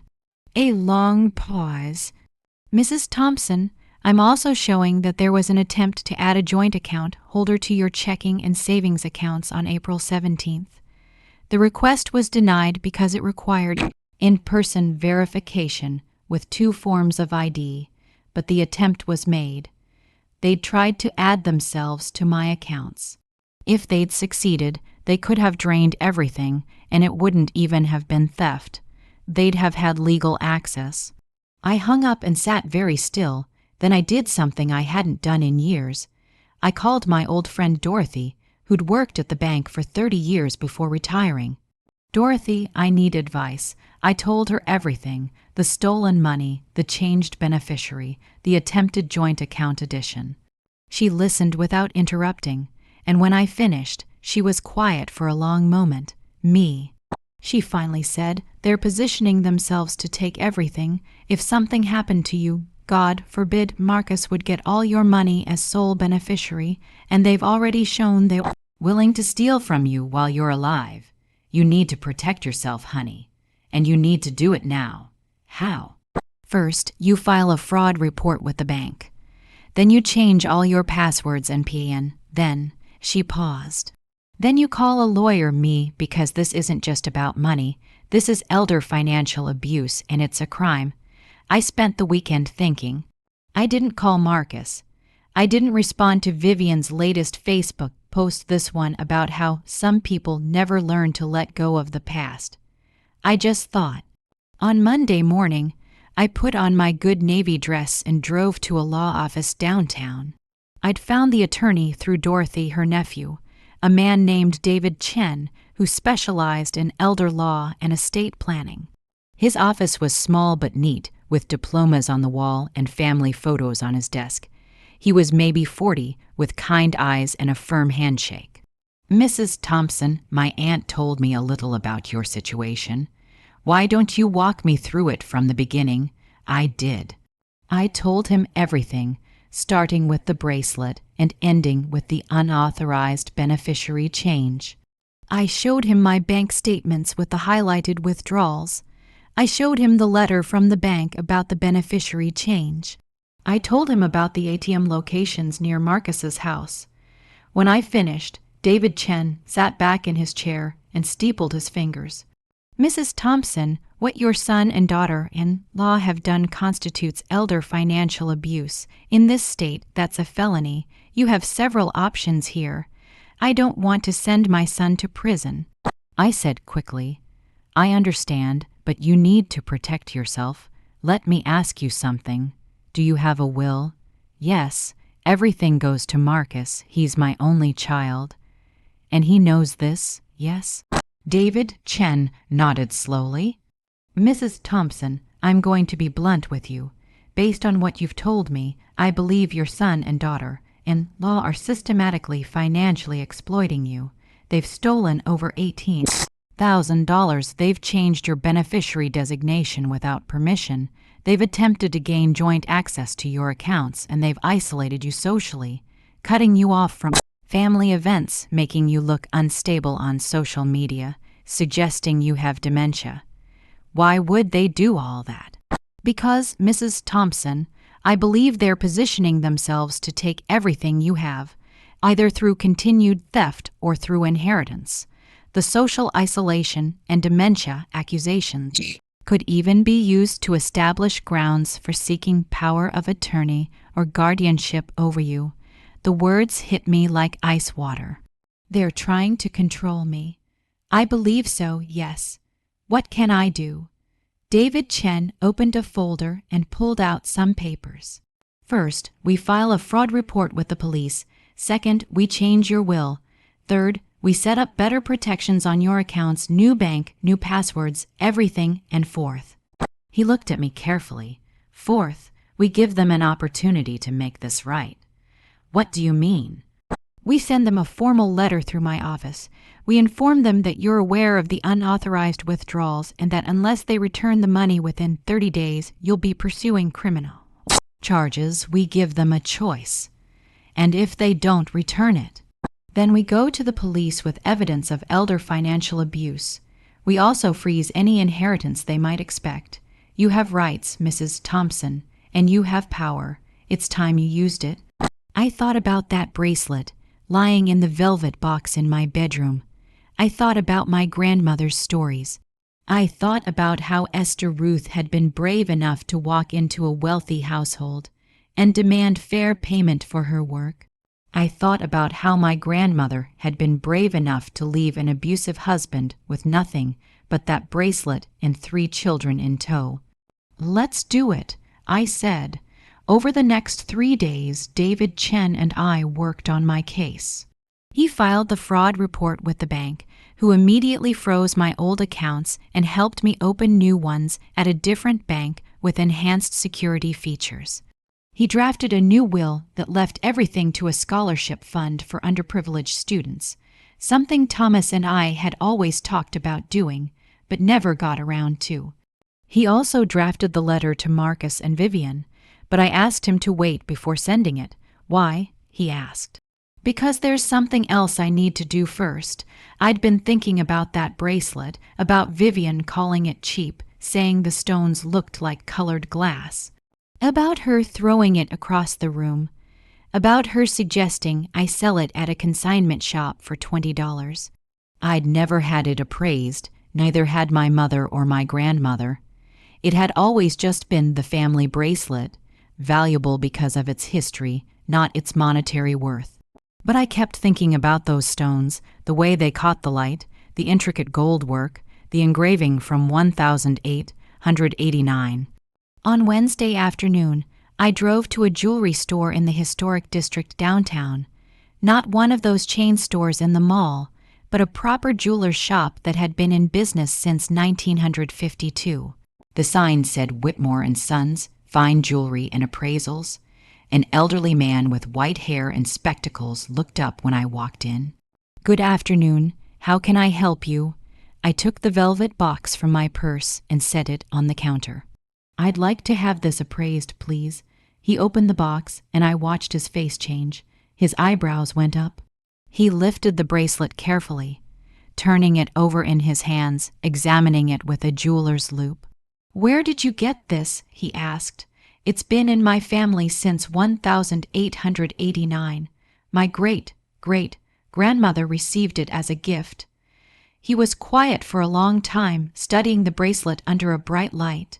A long pause. Mrs. Thompson, I'm also showing that there was an attempt to add a joint account holder to your checking and savings accounts on April 17th. The request was denied because it required in-person verification with 2 forms of ID, but the attempt was made. They'd tried to add themselves to my accounts. If they'd succeeded, they could have drained everything, and it wouldn't even have been theft. They'd have had legal access. I hung up and sat very still. Then I did something I hadn't done in years. I called my old friend Dorothy, who'd worked at the bank for 30 years before retiring. Dorothy, I need advice. I told her everything: the stolen money, the changed beneficiary, the attempted joint account addition. She listened without interrupting, and when I finished, she was quiet for a long moment. Me. She finally said, they're positioning themselves to take everything. If something happened to you, God forbid, Marcus would get all your money as sole beneficiary, and they've already shown they're willing to steal from you while you're alive. You need to protect yourself, honey, and you need to do it now. How? First, you file a fraud report with the bank. Then you change all your passwords and PIN. Then, she paused. Then you call a lawyer, me, because this isn't just about money. This is elder financial abuse, and it's a crime. I spent the weekend thinking. I didn't call Marcus. I didn't respond to Vivian's latest Facebook post, this one about how some people never learn to let go of the past. I just thought. On Monday morning, I put on my good Navy dress and drove to a law office downtown. I'd found the attorney through Dorothy, her nephew, a man named David Chen, who specialized in elder law and estate planning. His office was small but neat, with diplomas on the wall and family photos on his desk. He was maybe 40, with kind eyes and a firm handshake. Mrs. Thompson, my aunt told me a little about your situation. Why don't you walk me through it from the beginning? I did. I told him everything, starting with the bracelet and ending with the unauthorized beneficiary change. I showed him my bank statements with the highlighted withdrawals. I showed him the letter from the bank about the beneficiary change. I told him about the ATM locations near Marcus's house. When I finished, David Chen sat back in his chair and steepled his fingers. Mrs. Thompson, what your son and daughter-in-law have done constitutes elder financial abuse. In this state, that's a felony. You have several options here. I don't want to send my son to prison. I said quickly, I understand, but you need to protect yourself. Let me ask you something. Do you have a will? Yes, everything goes to Marcus. He's my only child. And he knows this, yes? David Chen nodded slowly. Mrs. Thompson, I'm going to be blunt with you. Based on what you've told me, I believe your son and daughter-in-law are systematically financially exploiting you. They've stolen over $18,000. They've changed your beneficiary designation without permission. They've attempted to gain joint access to your accounts, and they've isolated you socially, cutting you off from family events, making you look unstable on social media, suggesting you have dementia. Why would they do all that? Because, Mrs. Thompson, I believe they're positioning themselves to take everything you have, either through continued theft or through inheritance. The social isolation and dementia accusations could even be used to establish grounds for seeking power of attorney or guardianship over you. The words hit me like ice water. They're trying to control me. I believe so, yes. What can I do? David Chen opened a folder and pulled out some papers. First, we file a fraud report with the police. Second, we change your will. Third, we set up better protections on your accounts, new bank, new passwords, everything. And fourth, he looked at me carefully. Fourth, we give them an opportunity to make this right. What do you mean? We send them a formal letter through my office. We inform them that you're aware of the unauthorized withdrawals and that unless they return the money within 30 days, you'll be pursuing criminal charges. We give them a choice. And if they don't return it, then we go to the police with evidence of elder financial abuse. We also freeze any inheritance they might expect. You have rights, Mrs. Thompson, and you have power. It's time you used it. I thought about that bracelet lying in the velvet box in my bedroom. I thought about my grandmother's stories. I thought about how Esther Ruth had been brave enough to walk into a wealthy household and demand fair payment for her work. I thought about how my grandmother had been brave enough to leave an abusive husband with nothing but that bracelet and 3 children in tow. Let's do it, I said. Over the next 3 days, David Chen and I worked on my case. He filed the fraud report with the bank, who immediately froze my old accounts and helped me open new ones at a different bank with enhanced security features. He drafted a new will that left everything to a scholarship fund for underprivileged students, something Thomas and I had always talked about doing, but never got around to. He also drafted the letter to Marcus and Vivian, but I asked him to wait before sending it. Why? He asked. Because there's something else I need to do first. I'd been thinking about that bracelet, about Vivian calling it cheap, saying the stones looked like colored glass, about her throwing it across the room, about her suggesting I sell it at a consignment shop for $20. I'd never had it appraised, neither had my mother or my grandmother. It had always just been the family bracelet, valuable because of its history, not its monetary worth. But I kept thinking about those stones, the way they caught the light, the intricate gold work, the engraving from 1889. On Wednesday afternoon, I drove to a jewelry store in the historic district downtown. Not one of those chain stores in the mall, but a proper jeweler's shop that had been in business since 1952. The sign said Whitmore & Sons, Fine Jewelry and Appraisals. An elderly man with white hair and spectacles looked up when I walked in. Good afternoon. How can I help you? I took the velvet box from my purse and set it on the counter. I'd like to have this appraised, please. He opened the box, and I watched his face change. His eyebrows went up. He lifted the bracelet carefully, turning it over in his hands, examining it with a jeweler's loupe. Where did you get this? He asked. It's been in my family since 1889. My great-great-grandmother received it as a gift. He was quiet for a long time, studying the bracelet under a bright light.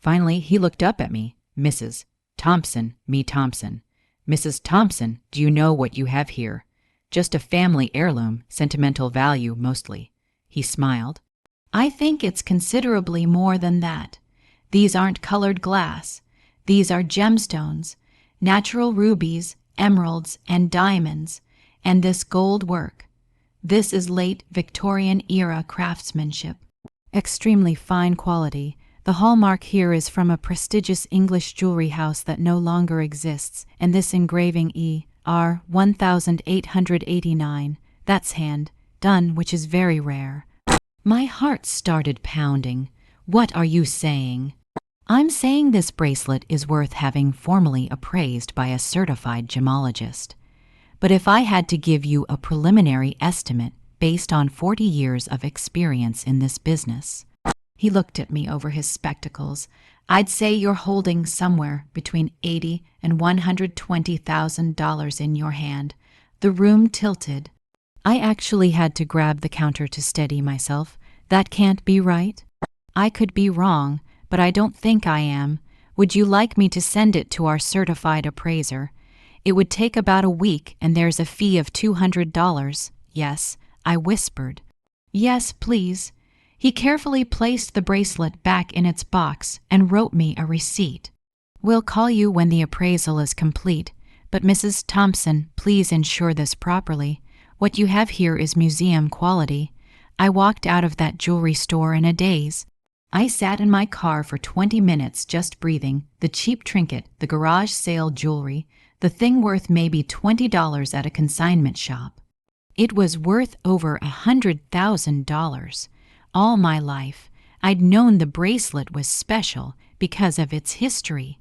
Finally, he looked up at me. Mrs. Thompson, me Thompson. Mrs. Thompson, do you know what you have here? Just a family heirloom, sentimental value mostly. He smiled. I think it's considerably more than that. These aren't colored glass. These are gemstones, natural rubies, emeralds, and diamonds, and this gold work. This is late Victorian-era craftsmanship. Extremely fine quality. The hallmark here is from a prestigious English jewelry house that no longer exists, and this engraving E.R. 1889. That's hand done, which is very rare. My heart started pounding. What are you saying? I'm saying this bracelet is worth having formally appraised by a certified gemologist. But if I had to give you a preliminary estimate based on 40 years of experience in this business, he looked at me over his spectacles, I'd say you're holding somewhere between $80,000 and $120,000 in your hand. The room tilted. I actually had to grab the counter to steady myself. That can't be right. I could be wrong, but I don't think I am. Would you like me to send it to our certified appraiser? It would take about a week, and there's a fee of $200. Yes, I whispered. Yes, please. He carefully placed the bracelet back in its box and wrote me a receipt. We'll call you when the appraisal is complete, but Mrs. Thompson, please ensure this properly. What you have here is museum quality. I walked out of that jewelry store in a daze. I sat in my car for 20 minutes just breathing, the cheap trinket, the garage sale jewelry, the thing worth maybe $20 at a consignment shop. It was worth over $100,000. All my life, I'd known the bracelet was special because of its history,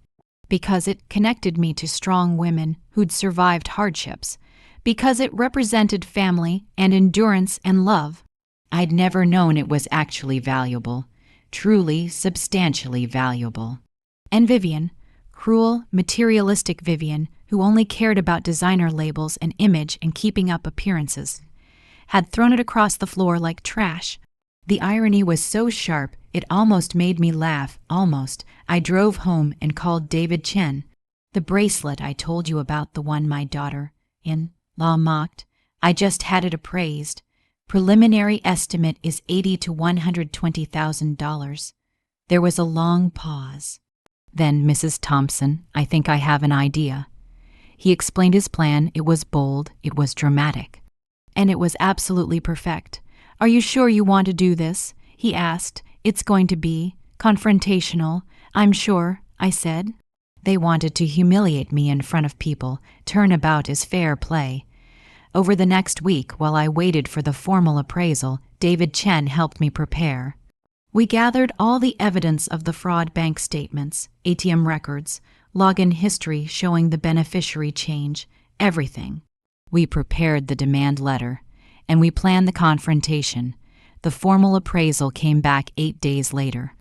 because it connected me to strong women who'd survived hardships, because it represented family and endurance and love. I'd never known it was actually valuable, truly, substantially valuable. And Vivian, cruel, materialistic Vivian, who only cared about designer labels and image and keeping up appearances, had thrown it across the floor like trash. The irony was so sharp, it almost made me laugh, almost. I drove home and called David Chen. The bracelet I told you about, the one my daughter-in-law mocked, I just had it appraised. Preliminary estimate is $80,000 to $120,000. There was a long pause. Then, Mrs. Thompson, I think I have an idea. He explained his plan. It was bold, it was dramatic, and it was absolutely perfect. Are you sure you want to do this? He asked. It's going to be confrontational, I'm sure, I said. They wanted to humiliate me in front of people, turnabout is fair play. Over the next week, while I waited for the formal appraisal, David Chen helped me prepare. We gathered all the evidence of the fraud bank statements, ATM records, login history showing the beneficiary change, everything. We prepared the demand letter, and we planned the confrontation. The formal appraisal came back 8 days later.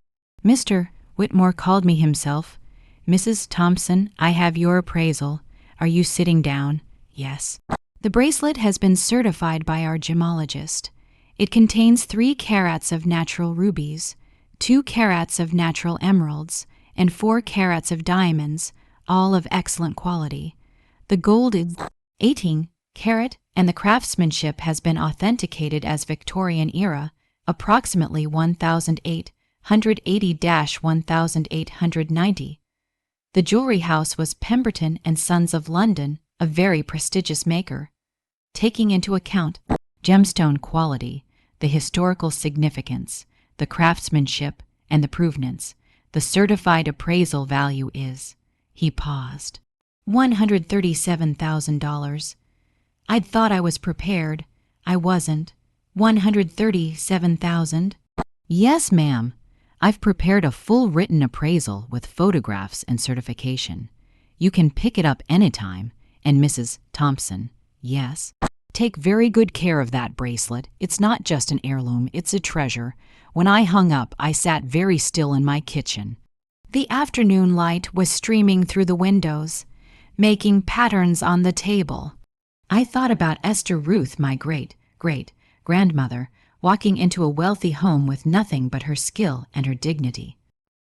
Mr. Whitmore called me himself. Mrs. Thompson, I have your appraisal. Are you sitting down? Yes. The bracelet has been certified by our gemologist. It contains 3 carats of natural rubies, 2 carats of natural emeralds, and 4 carats of diamonds, all of excellent quality. The gold is 18 carat, and the craftsmanship has been authenticated as Victorian era, approximately 1880-1890. The jewelry house was Pemberton and Sons of London, a very prestigious maker. Taking into account gemstone quality, the historical significance, the craftsmanship, and the provenance, the certified appraisal value is, he paused, $137,000. I'd thought I was prepared. I wasn't. $137,000? Yes, ma'am. I've prepared a full written appraisal with photographs and certification. You can pick it up anytime. And Mrs. Thompson, yes. Take very good care of that bracelet. It's not just an heirloom, it's a treasure. When I hung up, I sat very still in my kitchen. The afternoon light was streaming through the windows, making patterns on the table. I thought about Esther Ruth, my great-great-grandmother, walking into a wealthy home with nothing but her skill and her dignity.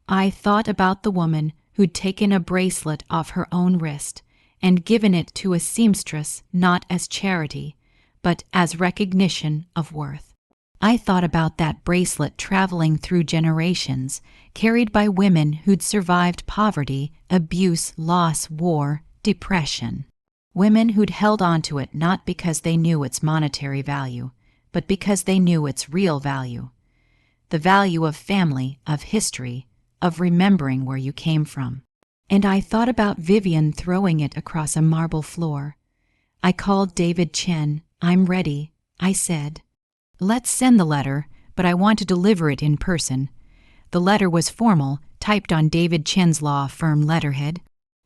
I thought about the woman who'd taken a bracelet off her own wrist and given it to a seamstress not as charity, but as recognition of worth. I thought about that bracelet traveling through generations, carried by women who'd survived poverty, abuse, loss, war, depression. Women who'd held on to it not because they knew its monetary value, but because they knew its real value. The value of family, of history, of remembering where you came from. And I thought about Vivian throwing it across a marble floor. I called David Chen. I'm ready, I said. Let's send the letter, but I want to deliver it in person. The letter was formal, typed on David Chen's law firm letterhead.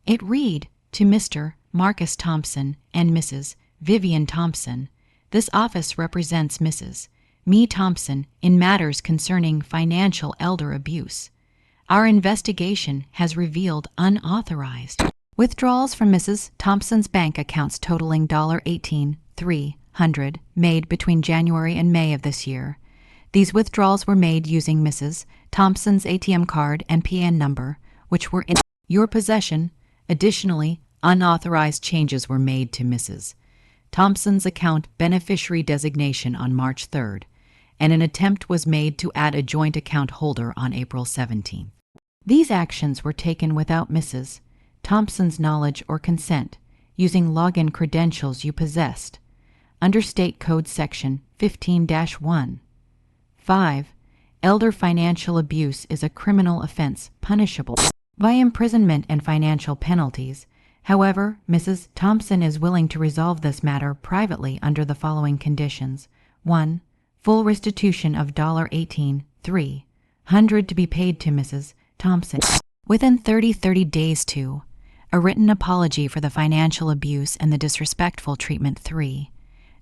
It read, to Mr. Marcus Thompson and Mrs. Vivian Thompson. This office represents Mrs. Me Thompson in matters concerning financial elder abuse. Our investigation has revealed unauthorized withdrawals from Mrs. Thompson's bank accounts totaling $18,300 made between January and May of this year. These withdrawals were made using Mrs. Thompson's ATM card and PN number, which were in your possession. Additionally, unauthorized changes were made to Mrs. Thompson's account beneficiary designation on March 3rd, and an attempt was made to add a joint account holder on April 17th. These actions were taken without Mrs. Thompson's knowledge or consent, using login credentials you possessed. under State Code Section 15-1. 5. Elder financial abuse is a criminal offense punishable by imprisonment and financial penalties. However, Mrs. Thompson is willing to resolve this matter privately under the following conditions. 1. Full restitution of $18, $300 to be paid to Mrs. Thompson within 30 days. 2. A written apology for the financial abuse and the disrespectful treatment. 3.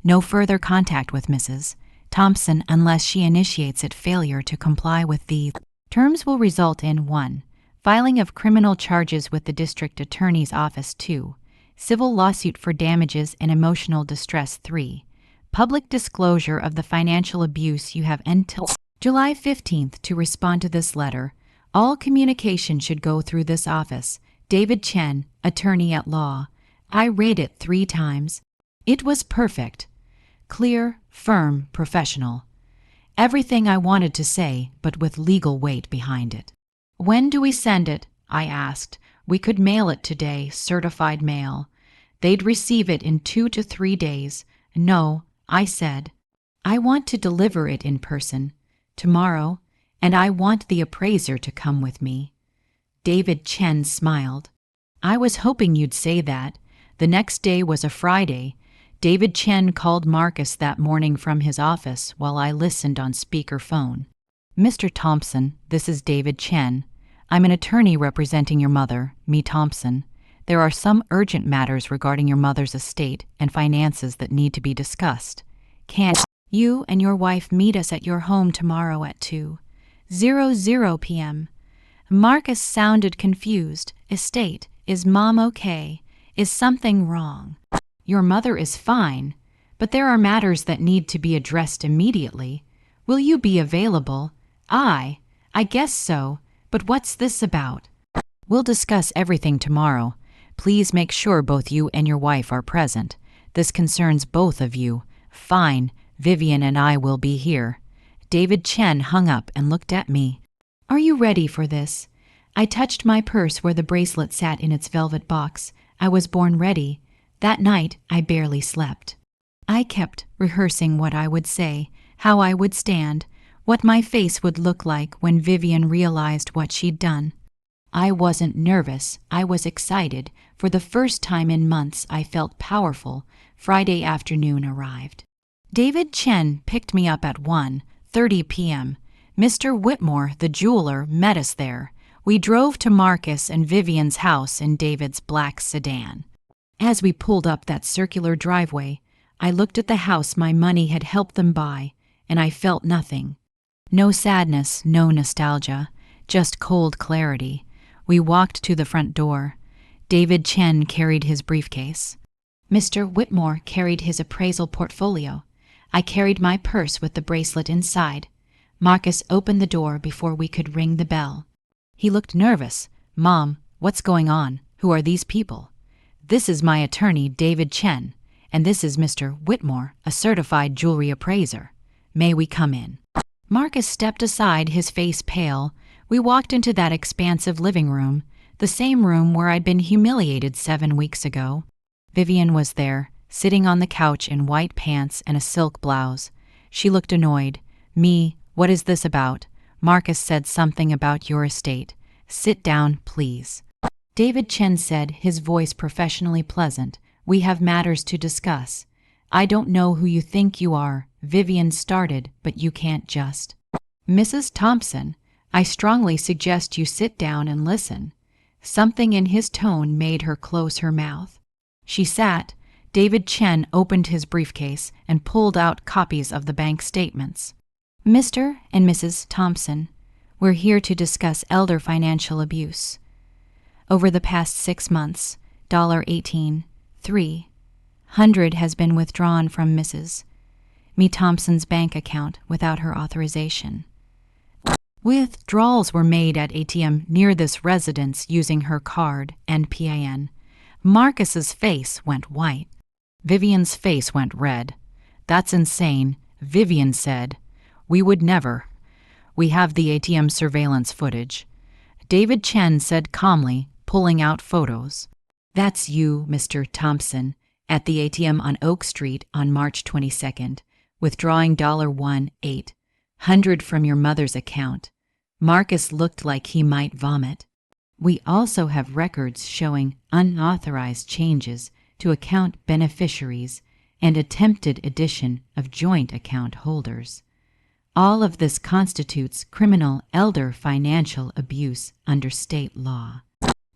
No further contact with Mrs. Thompson unless she initiates it. Failure to comply with these terms will result in 1. Filing of criminal charges with the District Attorney's Office. 2. Civil lawsuit for damages and emotional distress. 3. Public disclosure of the financial abuse. You have until July 15th to respond to this letter. All communication should go through this office. David Chen, attorney at law. I read it 3 times. It was perfect. Clear, firm, professional. Everything I wanted to say, but with legal weight behind it. When do we send it? I asked. We could mail it today, certified mail. They'd receive it in 2 to 3 days. No, I said. I want to deliver it in person, tomorrow, and I want the appraiser to come with me. David Chen smiled. I was hoping you'd say that. The next day was a Friday. David Chen called Marcus that morning from his office while I listened on speakerphone. Mr. Thompson, this is David Chen. I'm an attorney representing your mother, me Thompson. There are some urgent matters regarding your mother's estate and finances that need to be discussed. Can't you and your wife meet us at your home tomorrow at 2:00 p.m.? Marcus sounded confused. Estate, is Mom okay? Is something wrong? Your mother is fine, but there are matters that need to be addressed immediately. Will you be available? I guess so, but what's this about? We'll discuss everything tomorrow. Please make sure both you and your wife are present. This concerns both of you. Fine, Vivian and I will be here. David Chen hung up and looked at me. Are you ready for this? I touched my purse where the bracelet sat in its velvet box. I was born ready. That night, I barely slept. I kept rehearsing what I would say, how I would stand, what my face would look like when Vivian realized what she'd done. I wasn't nervous. I was excited. For the first time in months, I felt powerful. Friday afternoon arrived. David Chen picked me up at 1:30 p.m. Mr. Whitmore, the jeweler, met us there. We drove to Marcus and Vivian's house in David's black sedan. As we pulled up that circular driveway, I looked at the house my money had helped them buy, and I felt nothing. No sadness, no nostalgia, just cold clarity. We walked to the front door. David Chen carried his briefcase. Mr. Whitmore carried his appraisal portfolio. I carried my purse with the bracelet inside. Marcus opened the door before we could ring the bell. He looked nervous. Mom, what's going on? Who are these people? This is my attorney, David Chen, and this is Mr. Whitmore, a certified jewelry appraiser. May we come in? Marcus stepped aside, his face pale. We walked into that expansive living room, the same room where I'd been humiliated 7 weeks ago. Vivian was there, sitting on the couch in white pants and a silk blouse. She looked annoyed. Me, what is this about? Marcus said something about your estate. Sit down, please. David Chen said, his voice professionally pleasant. We have matters to discuss. I don't know who you think you are. Vivian started, but you can't just. Mrs. Thompson, I strongly suggest you sit down and listen. Something in his tone made her close her mouth. She sat. David Chen opened his briefcase and pulled out copies of the bank statements. Mr. and Mrs. Thompson, we're here to discuss elder financial abuse. Over the past 6 months, $18, $300 has been withdrawn from Mrs. Me Thompson's bank account without her authorization. Withdrawals were made at ATM near this residence using her card and PIN. Marcus's face went white. Vivian's face went red. That's insane, Vivian said. We would never. We have the ATM surveillance footage. David Chen said calmly, pulling out photos. That's you, Mr. Thompson, At the ATM on Oak Street on March 22nd, withdrawing $1,800 from your mother's account. Marcus looked like he might vomit. We also have records showing unauthorized changes to account beneficiaries and attempted addition of joint account holders. All of this constitutes criminal elder financial abuse under state law.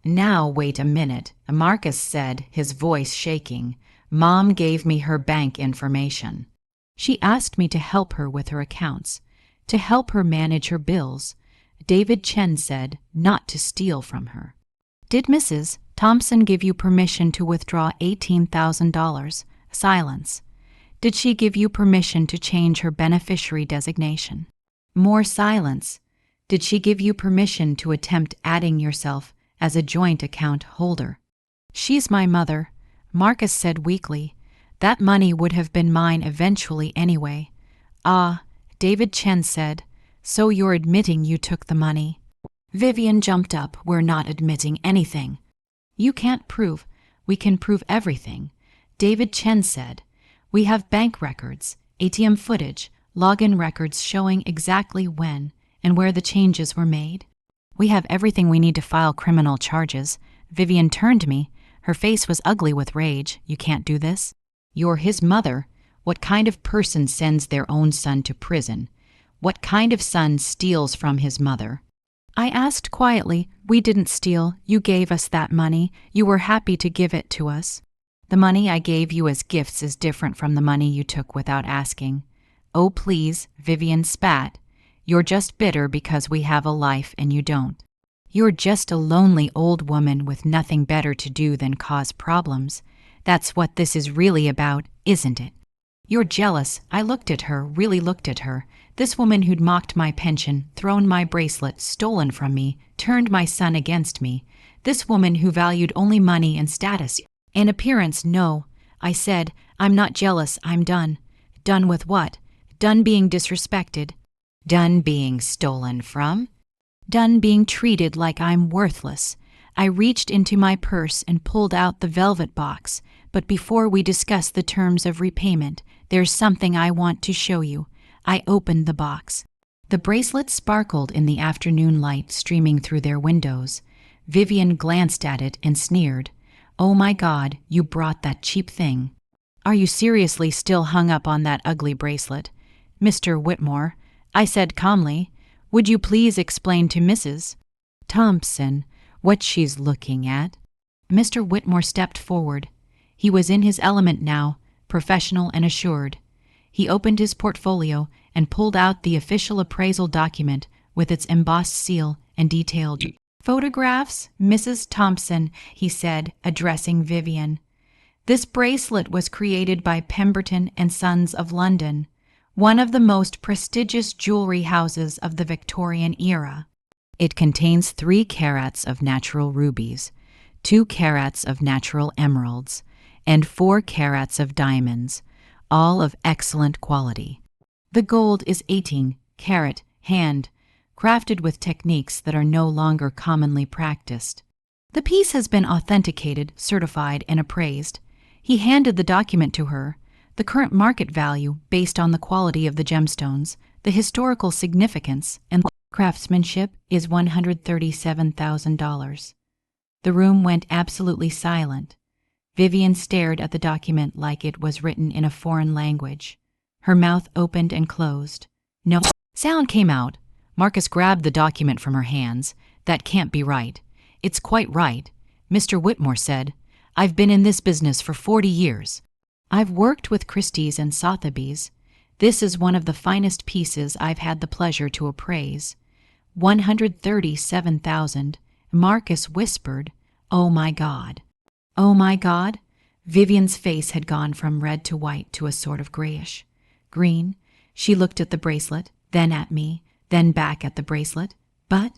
Now wait a minute, Marcus said, his voice shaking. Mom gave me her bank information. She asked me to help her with her accounts, to help her manage her bills. David Chen said not to steal from her. Did Mrs. Thompson give you permission to withdraw $18,000? Silence. Did she give you permission to change her beneficiary designation? More silence. Did she give you permission to attempt adding yourself as a joint account holder? She's my mother, Marcus said weakly. That money would have been mine eventually anyway. Ah, David Chen said, so you're admitting you took the money? Vivian jumped up. We're not admitting anything. You can't prove. We can prove everything, David Chen said. We have bank records, ATM footage, login records showing exactly when and where the changes were made. We have everything we need to file criminal charges. Vivian turned to me. Her face was ugly with rage. You can't do this? You're his mother. What kind of person sends their own son to prison? What kind of son steals from his mother? I asked quietly. We didn't steal. You gave us that money. You were happy to give it to us. The money I gave you as gifts is different from the money you took without asking. Oh, please, Vivian spat. You're just bitter because we have a life and you don't. You're just a lonely old woman with nothing better to do than cause problems. That's what this is really about, isn't it? You're jealous. I looked at her, really looked at her. This woman who'd mocked my pension, thrown my bracelet, stolen from me, turned my son against me. This woman who valued only money and status. And appearance, no. I said, I'm not jealous, I'm done. Done with what? Done being disrespected. Done being stolen from? Done being treated like I'm worthless. I reached into my purse and pulled out the velvet box, but before we discuss the terms of repayment, there's something I want to show you. I opened the box. The bracelet sparkled in the afternoon light streaming through their windows. Vivian glanced at it and sneered. Oh my God, you brought that cheap thing. Are you seriously still hung up on that ugly bracelet? Mr. Whitmore, I said calmly, would you please explain to Mrs. Thompson what she's looking at? Mr. Whitmore stepped forward. He was in his element now, professional and assured. He opened his portfolio and pulled out the official appraisal document with its embossed seal and detailed photographs. Mrs. Thompson, he said, addressing Vivian. This bracelet was created by Pemberton and Sons of London, one of the most prestigious jewelry houses of the Victorian era. It contains 3 carats of natural rubies, 2 carats of natural emeralds, and 4 carats of diamonds, all of excellent quality. The gold is 18-carat hand, crafted with techniques that are no longer commonly practiced. The piece has been authenticated, certified, and appraised. He handed the document to her. The current market value, based on the quality of the gemstones, the historical significance, and craftsmanship, is $137,000. The room went absolutely silent. Vivian stared at the document like it was written in a foreign language. Her mouth opened and closed. No sound came out. Marcus grabbed the document from her hands. That can't be right. It's quite right, Mr. Whitmore said. I've been in this business for 40 years. I've worked with Christie's and Sotheby's. This is one of the finest pieces I've had the pleasure to appraise. $137,000. Marcus whispered, Oh my God. Oh my God? Vivian's face had gone from red to white to a sort of grayish green. She looked at the bracelet, then at me, then back at the bracelet. But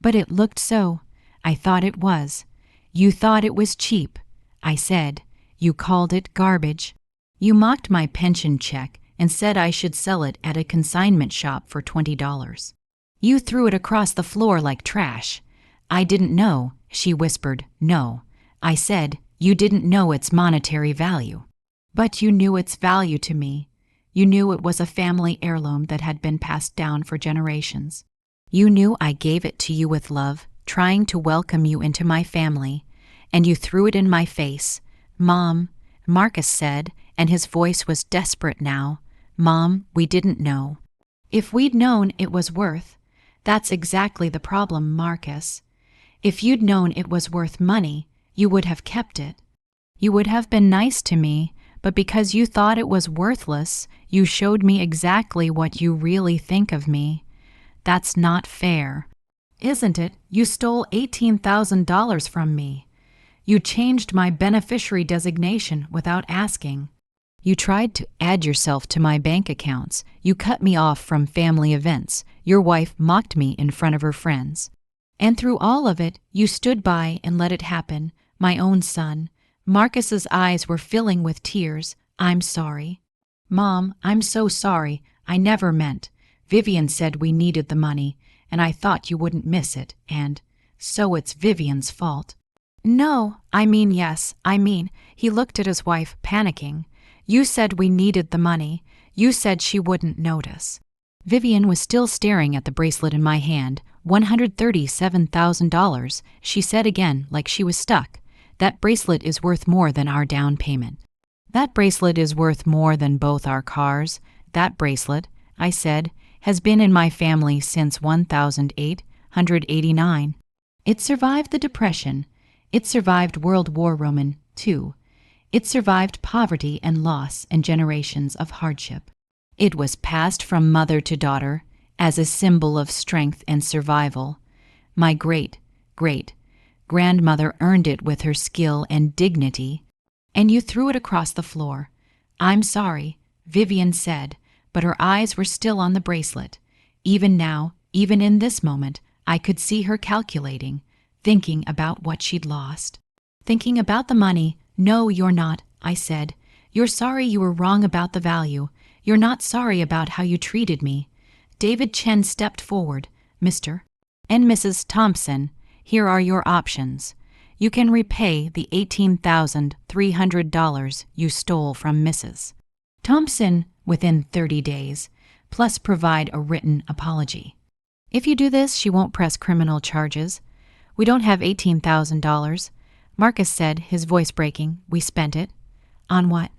it looked so. I thought it was. You thought it was cheap. I said. You called it garbage. You mocked my pension check and said I should sell it at a consignment shop for $20. You threw it across the floor like trash. I didn't know, she whispered. No. I said, You didn't know its monetary value. But you knew its value to me. You knew it was a family heirloom that had been passed down for generations. You knew I gave it to you with love, trying to welcome you into my family, and you threw it in my face. Mom, Marcus said, and his voice was desperate now. Mom, we didn't know. If we'd known it was worth, that's exactly the problem, Marcus. If you'd known it was worth money, you would have kept it. You would have been nice to me, but because you thought it was worthless, you showed me exactly what you really think of me. That's not fair. Isn't it? You stole $18,000 from me. You changed my beneficiary designation without asking. You tried to add yourself to my bank accounts. You cut me off from family events. Your wife mocked me in front of her friends. And through all of it, you stood by and let it happen, my own son. Marcus's eyes were filling with tears. I'm sorry. Mom, I'm so sorry. I never meant. Vivian said we needed the money, and I thought you wouldn't miss it, and so it's Vivian's fault. No, yes, he looked at his wife, panicking. You said we needed the money. You said she wouldn't notice. Vivian was still staring at the bracelet in my hand. $137,000, she said again, like she was stuck. That bracelet is worth more than our down payment. That bracelet is worth more than both our cars. That bracelet, I said, has been in my family since 1889. It survived the Depression. It survived World War II. It survived poverty and loss and generations of hardship. It was passed from mother to daughter as a symbol of strength and survival. My great-grandmother earned it with her skill and dignity, and you threw it across the floor. I'm sorry, Vivian said, but her eyes were still on the bracelet. Even now, even in this moment, I could see her calculating, thinking about what she'd lost. Thinking about the money. No, you're not, I said. You're sorry you were wrong about the value. You're not sorry about how you treated me. David Chen stepped forward. Mr. and Mrs. Thompson, here are your options. You can repay the $18,300 you stole from Mrs. Thompson within 30 days, plus provide a written apology. If you do this, she won't press criminal charges. We don't have $18,000. Marcus said, his voice breaking. We spent it. On what?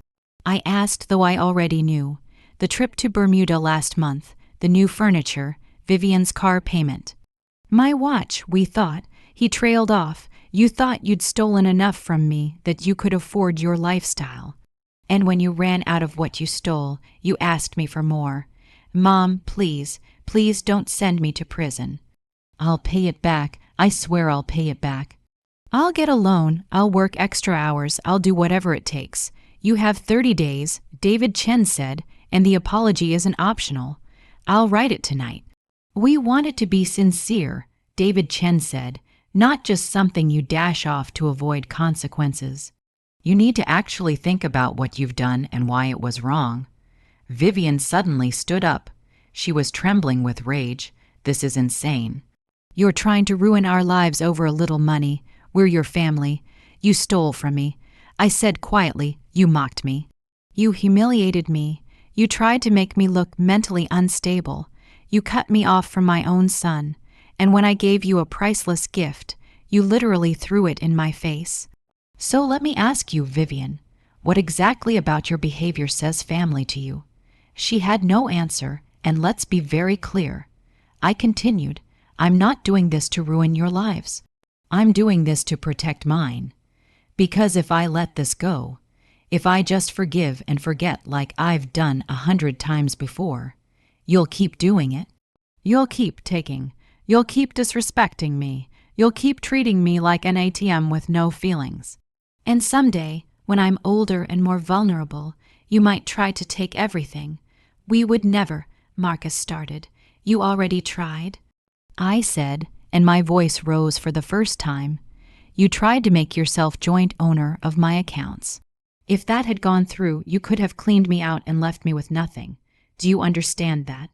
I asked, though I already knew. The trip to Bermuda last month, the new furniture, Vivian's car payment. My watch, we thought. He trailed off. You thought you'd stolen enough from me that you could afford your lifestyle. And when you ran out of what you stole, you asked me for more. Mom, please don't send me to prison. I'll pay it back. I swear I'll pay it back. I'll get a loan. I'll work extra hours. I'll do whatever it takes. You have 30 days, David Chen said, and the apology isn't optional. I'll write it tonight. We want it to be sincere, David Chen said, not just something you dash off to avoid consequences. You need to actually think about what you've done and why it was wrong. Vivian suddenly stood up. She was trembling with rage. This is insane. You're trying to ruin our lives over a little money. We're your family. You stole from me. I said quietly, you mocked me. You humiliated me. You tried to make me look mentally unstable. You cut me off from my own son. And when I gave you a priceless gift, you literally threw it in my face. So let me ask you, Vivian, what exactly about your behavior says family to you? She had no answer, and let's be very clear. I continued, I'm not doing this to ruin your lives. I'm doing this to protect mine. Because if I let this go, if I just forgive and forget like I've done 100 times before, you'll keep doing it. You'll keep taking. You'll keep disrespecting me. You'll keep treating me like an ATM with no feelings. And someday, when I'm older and more vulnerable, you might try to take everything. We would never, Marcus started. You already tried. I said, and my voice rose for the first time, you tried to make yourself joint owner of my accounts. If that had gone through, you could have cleaned me out and left me with nothing. Do you understand that?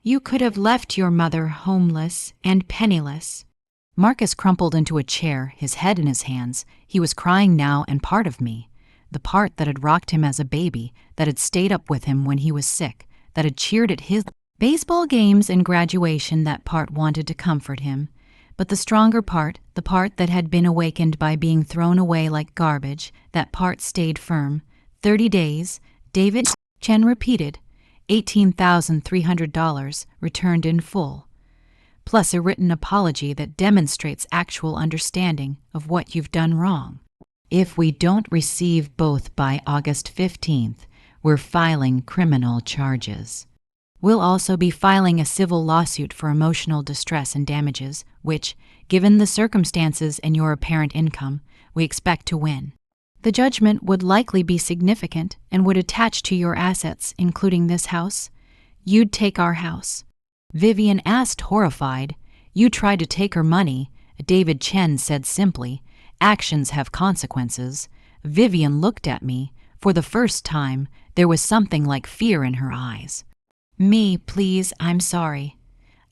You could have left your mother homeless and penniless. Marcus crumpled into a chair, his head in his hands. He was crying now, and part of me, the part that had rocked him as a baby, that had stayed up with him when he was sick, that had cheered at his baseball games and graduation, that part wanted to comfort him. But the stronger part, the part that had been awakened by being thrown away like garbage, that part stayed firm. 30 days, David Chen repeated, $18,300 returned in full, plus a written apology that demonstrates actual understanding of what you've done wrong. If we don't receive both by August 15th, we're filing criminal charges. We'll also be filing a civil lawsuit for emotional distress and damages, which, given the circumstances and your apparent income, we expect to win. The judgment would likely be significant and would attach to your assets, including this house. You'd take our house. Vivian asked, horrified. You tried to take her money. David Chen said simply, actions have consequences. Vivian looked at me. For the first time, there was something like fear in her eyes. Me, please, I'm sorry.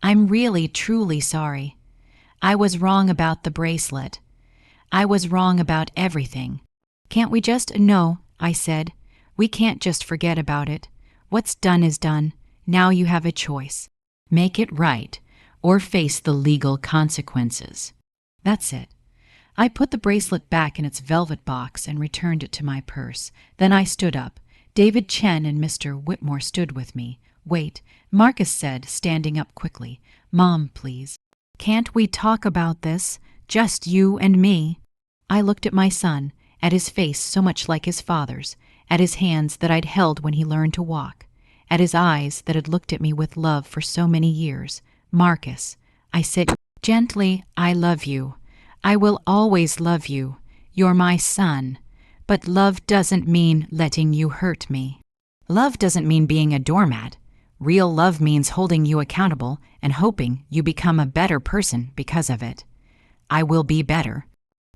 I'm really, truly sorry. I was wrong about the bracelet. I was wrong about everything. Can't we just— No, I said. We can't just forget about it. What's done is done. Now you have a choice. Make it right, or face the legal consequences. That's it. I put the bracelet back in its velvet box and returned it to my purse. Then I stood up. David Chen and Mr. Whitmore stood with me. Wait, Marcus said, standing up quickly. Mom, please. Can't we talk about this? Just you and me. I looked at my son, at his face so much like his father's, at his hands that I'd held when he learned to walk, at his eyes that had looked at me with love for so many years. Marcus, I said gently, I love you. I will always love you. You're my son. But love doesn't mean letting you hurt me. Love doesn't mean being a doormat. Real love means holding you accountable and hoping you become a better person because of it. I will be better.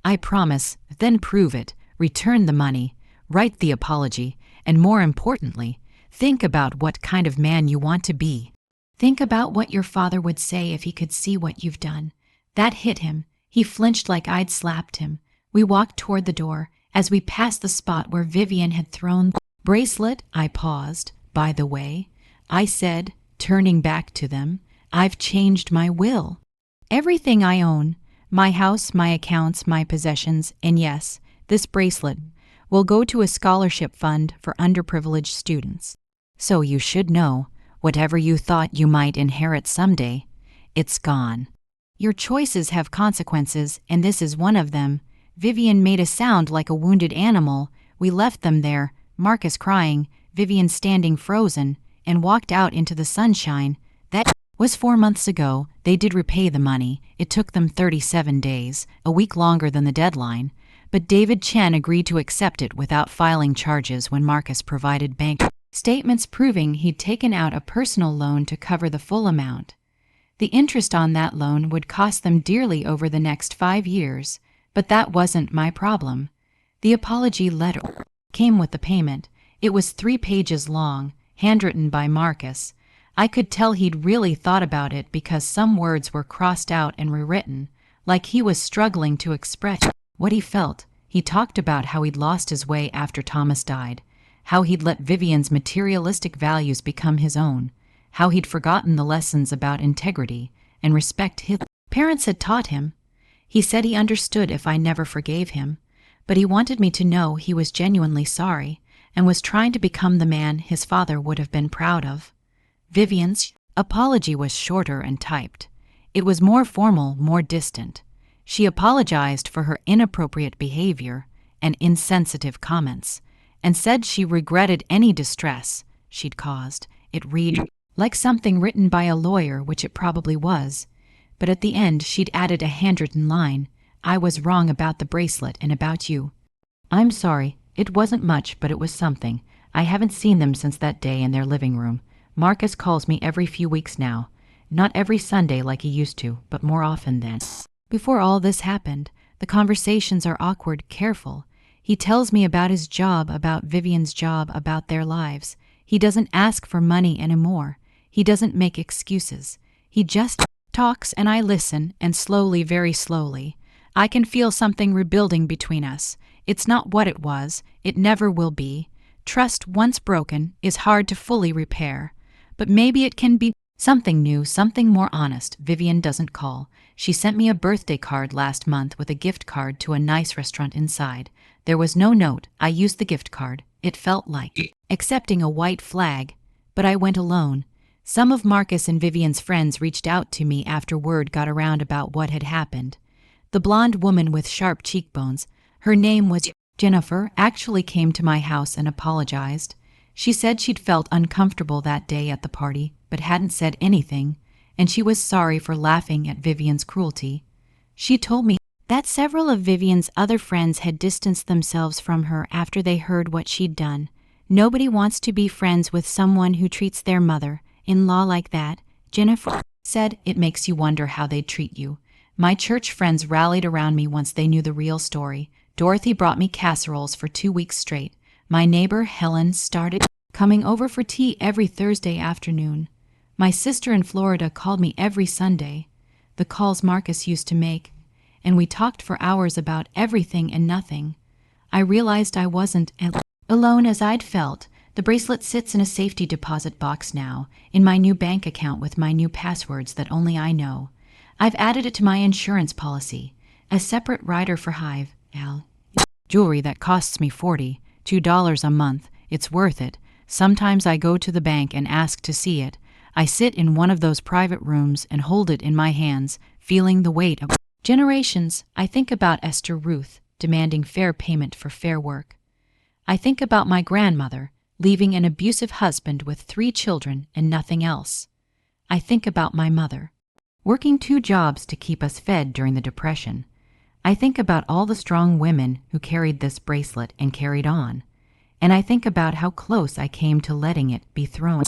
I promise, then prove it, return the money, write the apology, and more importantly, think about what kind of man you want to be. Think about what your father would say if he could see what you've done. That hit him. He flinched like I'd slapped him. We walked toward the door. As we passed the spot where Vivian had thrown the bracelet, I paused. By the way, I said, turning back to them, I've changed my will. Everything I own, my house, my accounts, my possessions, and yes, this bracelet, will go to a scholarship fund for underprivileged students. So you should know, whatever you thought you might inherit someday, it's gone. Your choices have consequences, and this is one of them. Vivian made a sound like a wounded animal. We left them there, Marcus crying, Vivian standing frozen, and walked out into the sunshine. That was 4 months ago. They did repay the money. It took them 37 days, a week longer than the deadline. But David Chen agreed to accept it without filing charges when Marcus provided bank statements proving he'd taken out a personal loan to cover the full amount. The interest on that loan would cost them dearly over the next 5 years, but that wasn't my problem. The apology letter came with the payment. It was 3 pages long, handwritten by Marcus. I could tell he'd really thought about it because some words were crossed out and rewritten, like he was struggling to express what he felt. He talked about how he'd lost his way after Thomas died, how he'd let Vivian's materialistic values become his own, how he'd forgotten the lessons about integrity and respect his parents had taught him. He said he understood if I never forgave him, but he wanted me to know he was genuinely sorry and was trying to become the man his father would have been proud of. Vivian's apology was shorter and typed. It was more formal, more distant. She apologized for her inappropriate behavior and insensitive comments, and said she regretted any distress she'd caused. It read like something written by a lawyer, which it probably was. But at the end, she'd added a handwritten line. I was wrong about the bracelet and about you. I'm sorry. It wasn't much, but it was something. I haven't seen them since that day in their living room. Marcus calls me every few weeks now. Not every Sunday like he used to, but more often then. Before all this happened, the conversations are awkward, careful. He tells me about his job, about Vivian's job, about their lives. He doesn't ask for money anymore. He doesn't make excuses. He just talks and I listen, and slowly, very slowly, I can feel something rebuilding between us. It's not what it was, it never will be. Trust once broken is hard to fully repair. But maybe it can be something new, something more honest. Vivian doesn't call. She sent me a birthday card last month with a gift card to a nice restaurant inside. There was no note. I used the gift card. It felt like accepting a white flag. But I went alone. Some of Marcus and Vivian's friends reached out to me after word got around about what had happened. The blonde woman with sharp cheekbones, her name was Jennifer, actually came to my house and apologized. She said she'd felt uncomfortable that day at the party, but hadn't said anything, and she was sorry for laughing at Vivian's cruelty. She told me that several of Vivian's other friends had distanced themselves from her after they heard what she'd done. Nobody wants to be friends with someone who treats their mother-in-law like that, Jennifer said. It makes you wonder how they'd treat you. My church friends rallied around me once they knew the real story. Dorothy brought me casseroles for 2 weeks straight. My neighbor, Helen, started coming over for tea every Thursday afternoon. My sister in Florida called me every Sunday, the calls Marcus used to make, and we talked for hours about everything and nothing. I realized I wasn't alone as I'd felt. The bracelet sits in a safety deposit box now, in my new bank account with my new passwords that only I know. I've added it to my insurance policy, a separate rider for Hive, jewelry that costs me $42 a month. It's worth it. Sometimes I go to the bank and ask to see it. I sit in one of those private rooms and hold it in my hands, feeling the weight of generations. I think about Esther Ruth, demanding fair payment for fair work. I think about my grandmother, leaving an abusive husband with 3 children and nothing else. I think about my mother, working 2 jobs to keep us fed during the Depression. I think about all the strong women who carried this bracelet and carried on. And I think about how close I came to letting it be thrown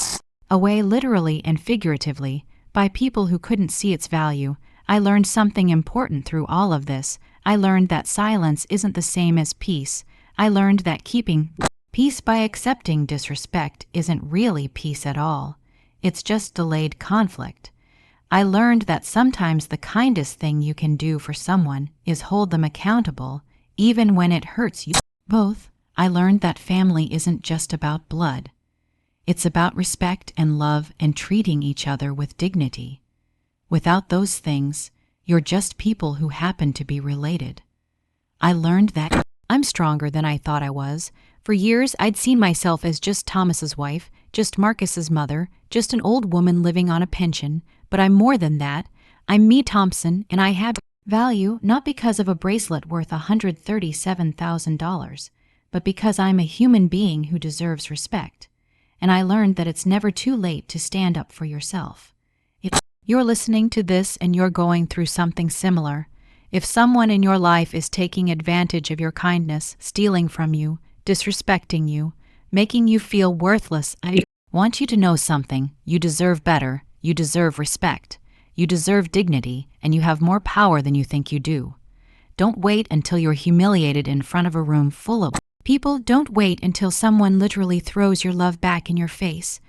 away literally and figuratively by people who couldn't see its value. I learned something important through all of this. I learned that silence isn't the same as peace. I learned that keeping peace by accepting disrespect isn't really peace at all. It's just delayed conflict. I learned that sometimes the kindest thing you can do for someone is hold them accountable, even when it hurts you both. I learned that family isn't just about blood. It's about respect and love and treating each other with dignity. Without those things, you're just people who happen to be related. I learned that I'm stronger than I thought I was. For years, I'd seen myself as just Thomas's wife, just Marcus's mother, just an old woman living on a pension. But I'm more than that. I'm me, Thompson, and I have value not because of a bracelet worth $137,000, but because I'm a human being who deserves respect. And I learned that it's never too late to stand up for yourself. If you're listening to this and you're going through something similar, if someone in your life is taking advantage of your kindness, stealing from you, disrespecting you, making you feel worthless, I want you to know something. You deserve better. You deserve respect. You deserve dignity, and you have more power than you think you do. Don't wait until you're humiliated in front of a room full of people. Don't wait until someone literally throws your love back in your face.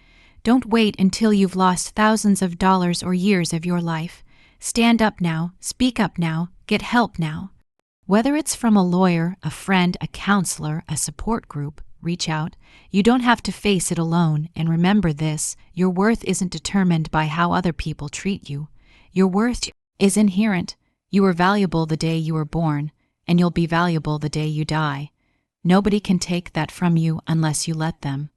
Don't wait until you've lost thousands of dollars or years of your life. Stand up now, speak up now, get help now. Whether it's from a lawyer, a friend, a counselor, a support group, reach out. You don't have to face it alone, and remember this, your worth isn't determined by how other people treat you. Your worth is inherent. You were valuable the day you were born, and you'll be valuable the day you die. Nobody can take that from you unless you let them.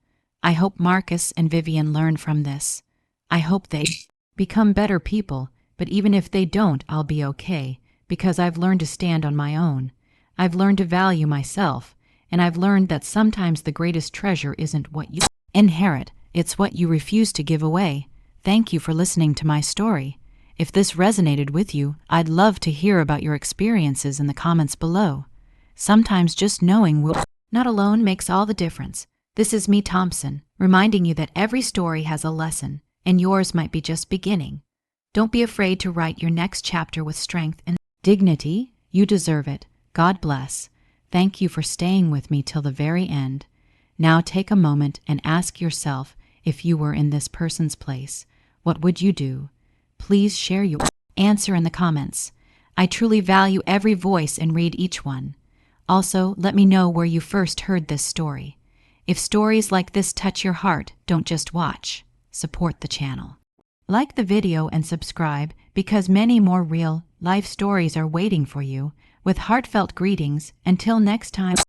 I hope Marcus and Vivian learn from this. I hope they become better people, but even if they don't, I'll be okay, because I've learned to stand on my own. I've learned to value myself, and I've learned that sometimes the greatest treasure isn't what you inherit, it's what you refuse to give away. Thank you for listening to my story. If this resonated with you, I'd love to hear about your experiences in the comments below. Sometimes just knowing we're not alone makes all the difference. This is me, Thompson, reminding you that every story has a lesson, and yours might be just beginning. Don't be afraid to write your next chapter with strength and dignity. You deserve it. God bless. Thank you for staying with me till the very end. Now take a moment and ask yourself, if you were in this person's place, what would you do? Please share your answer in the comments. I truly value every voice and read each one. Also, let me know where you first heard this story. If stories like this touch your heart, don't just watch. Support the channel. Like the video and subscribe because many more real life stories are waiting for you. With heartfelt greetings, until next time.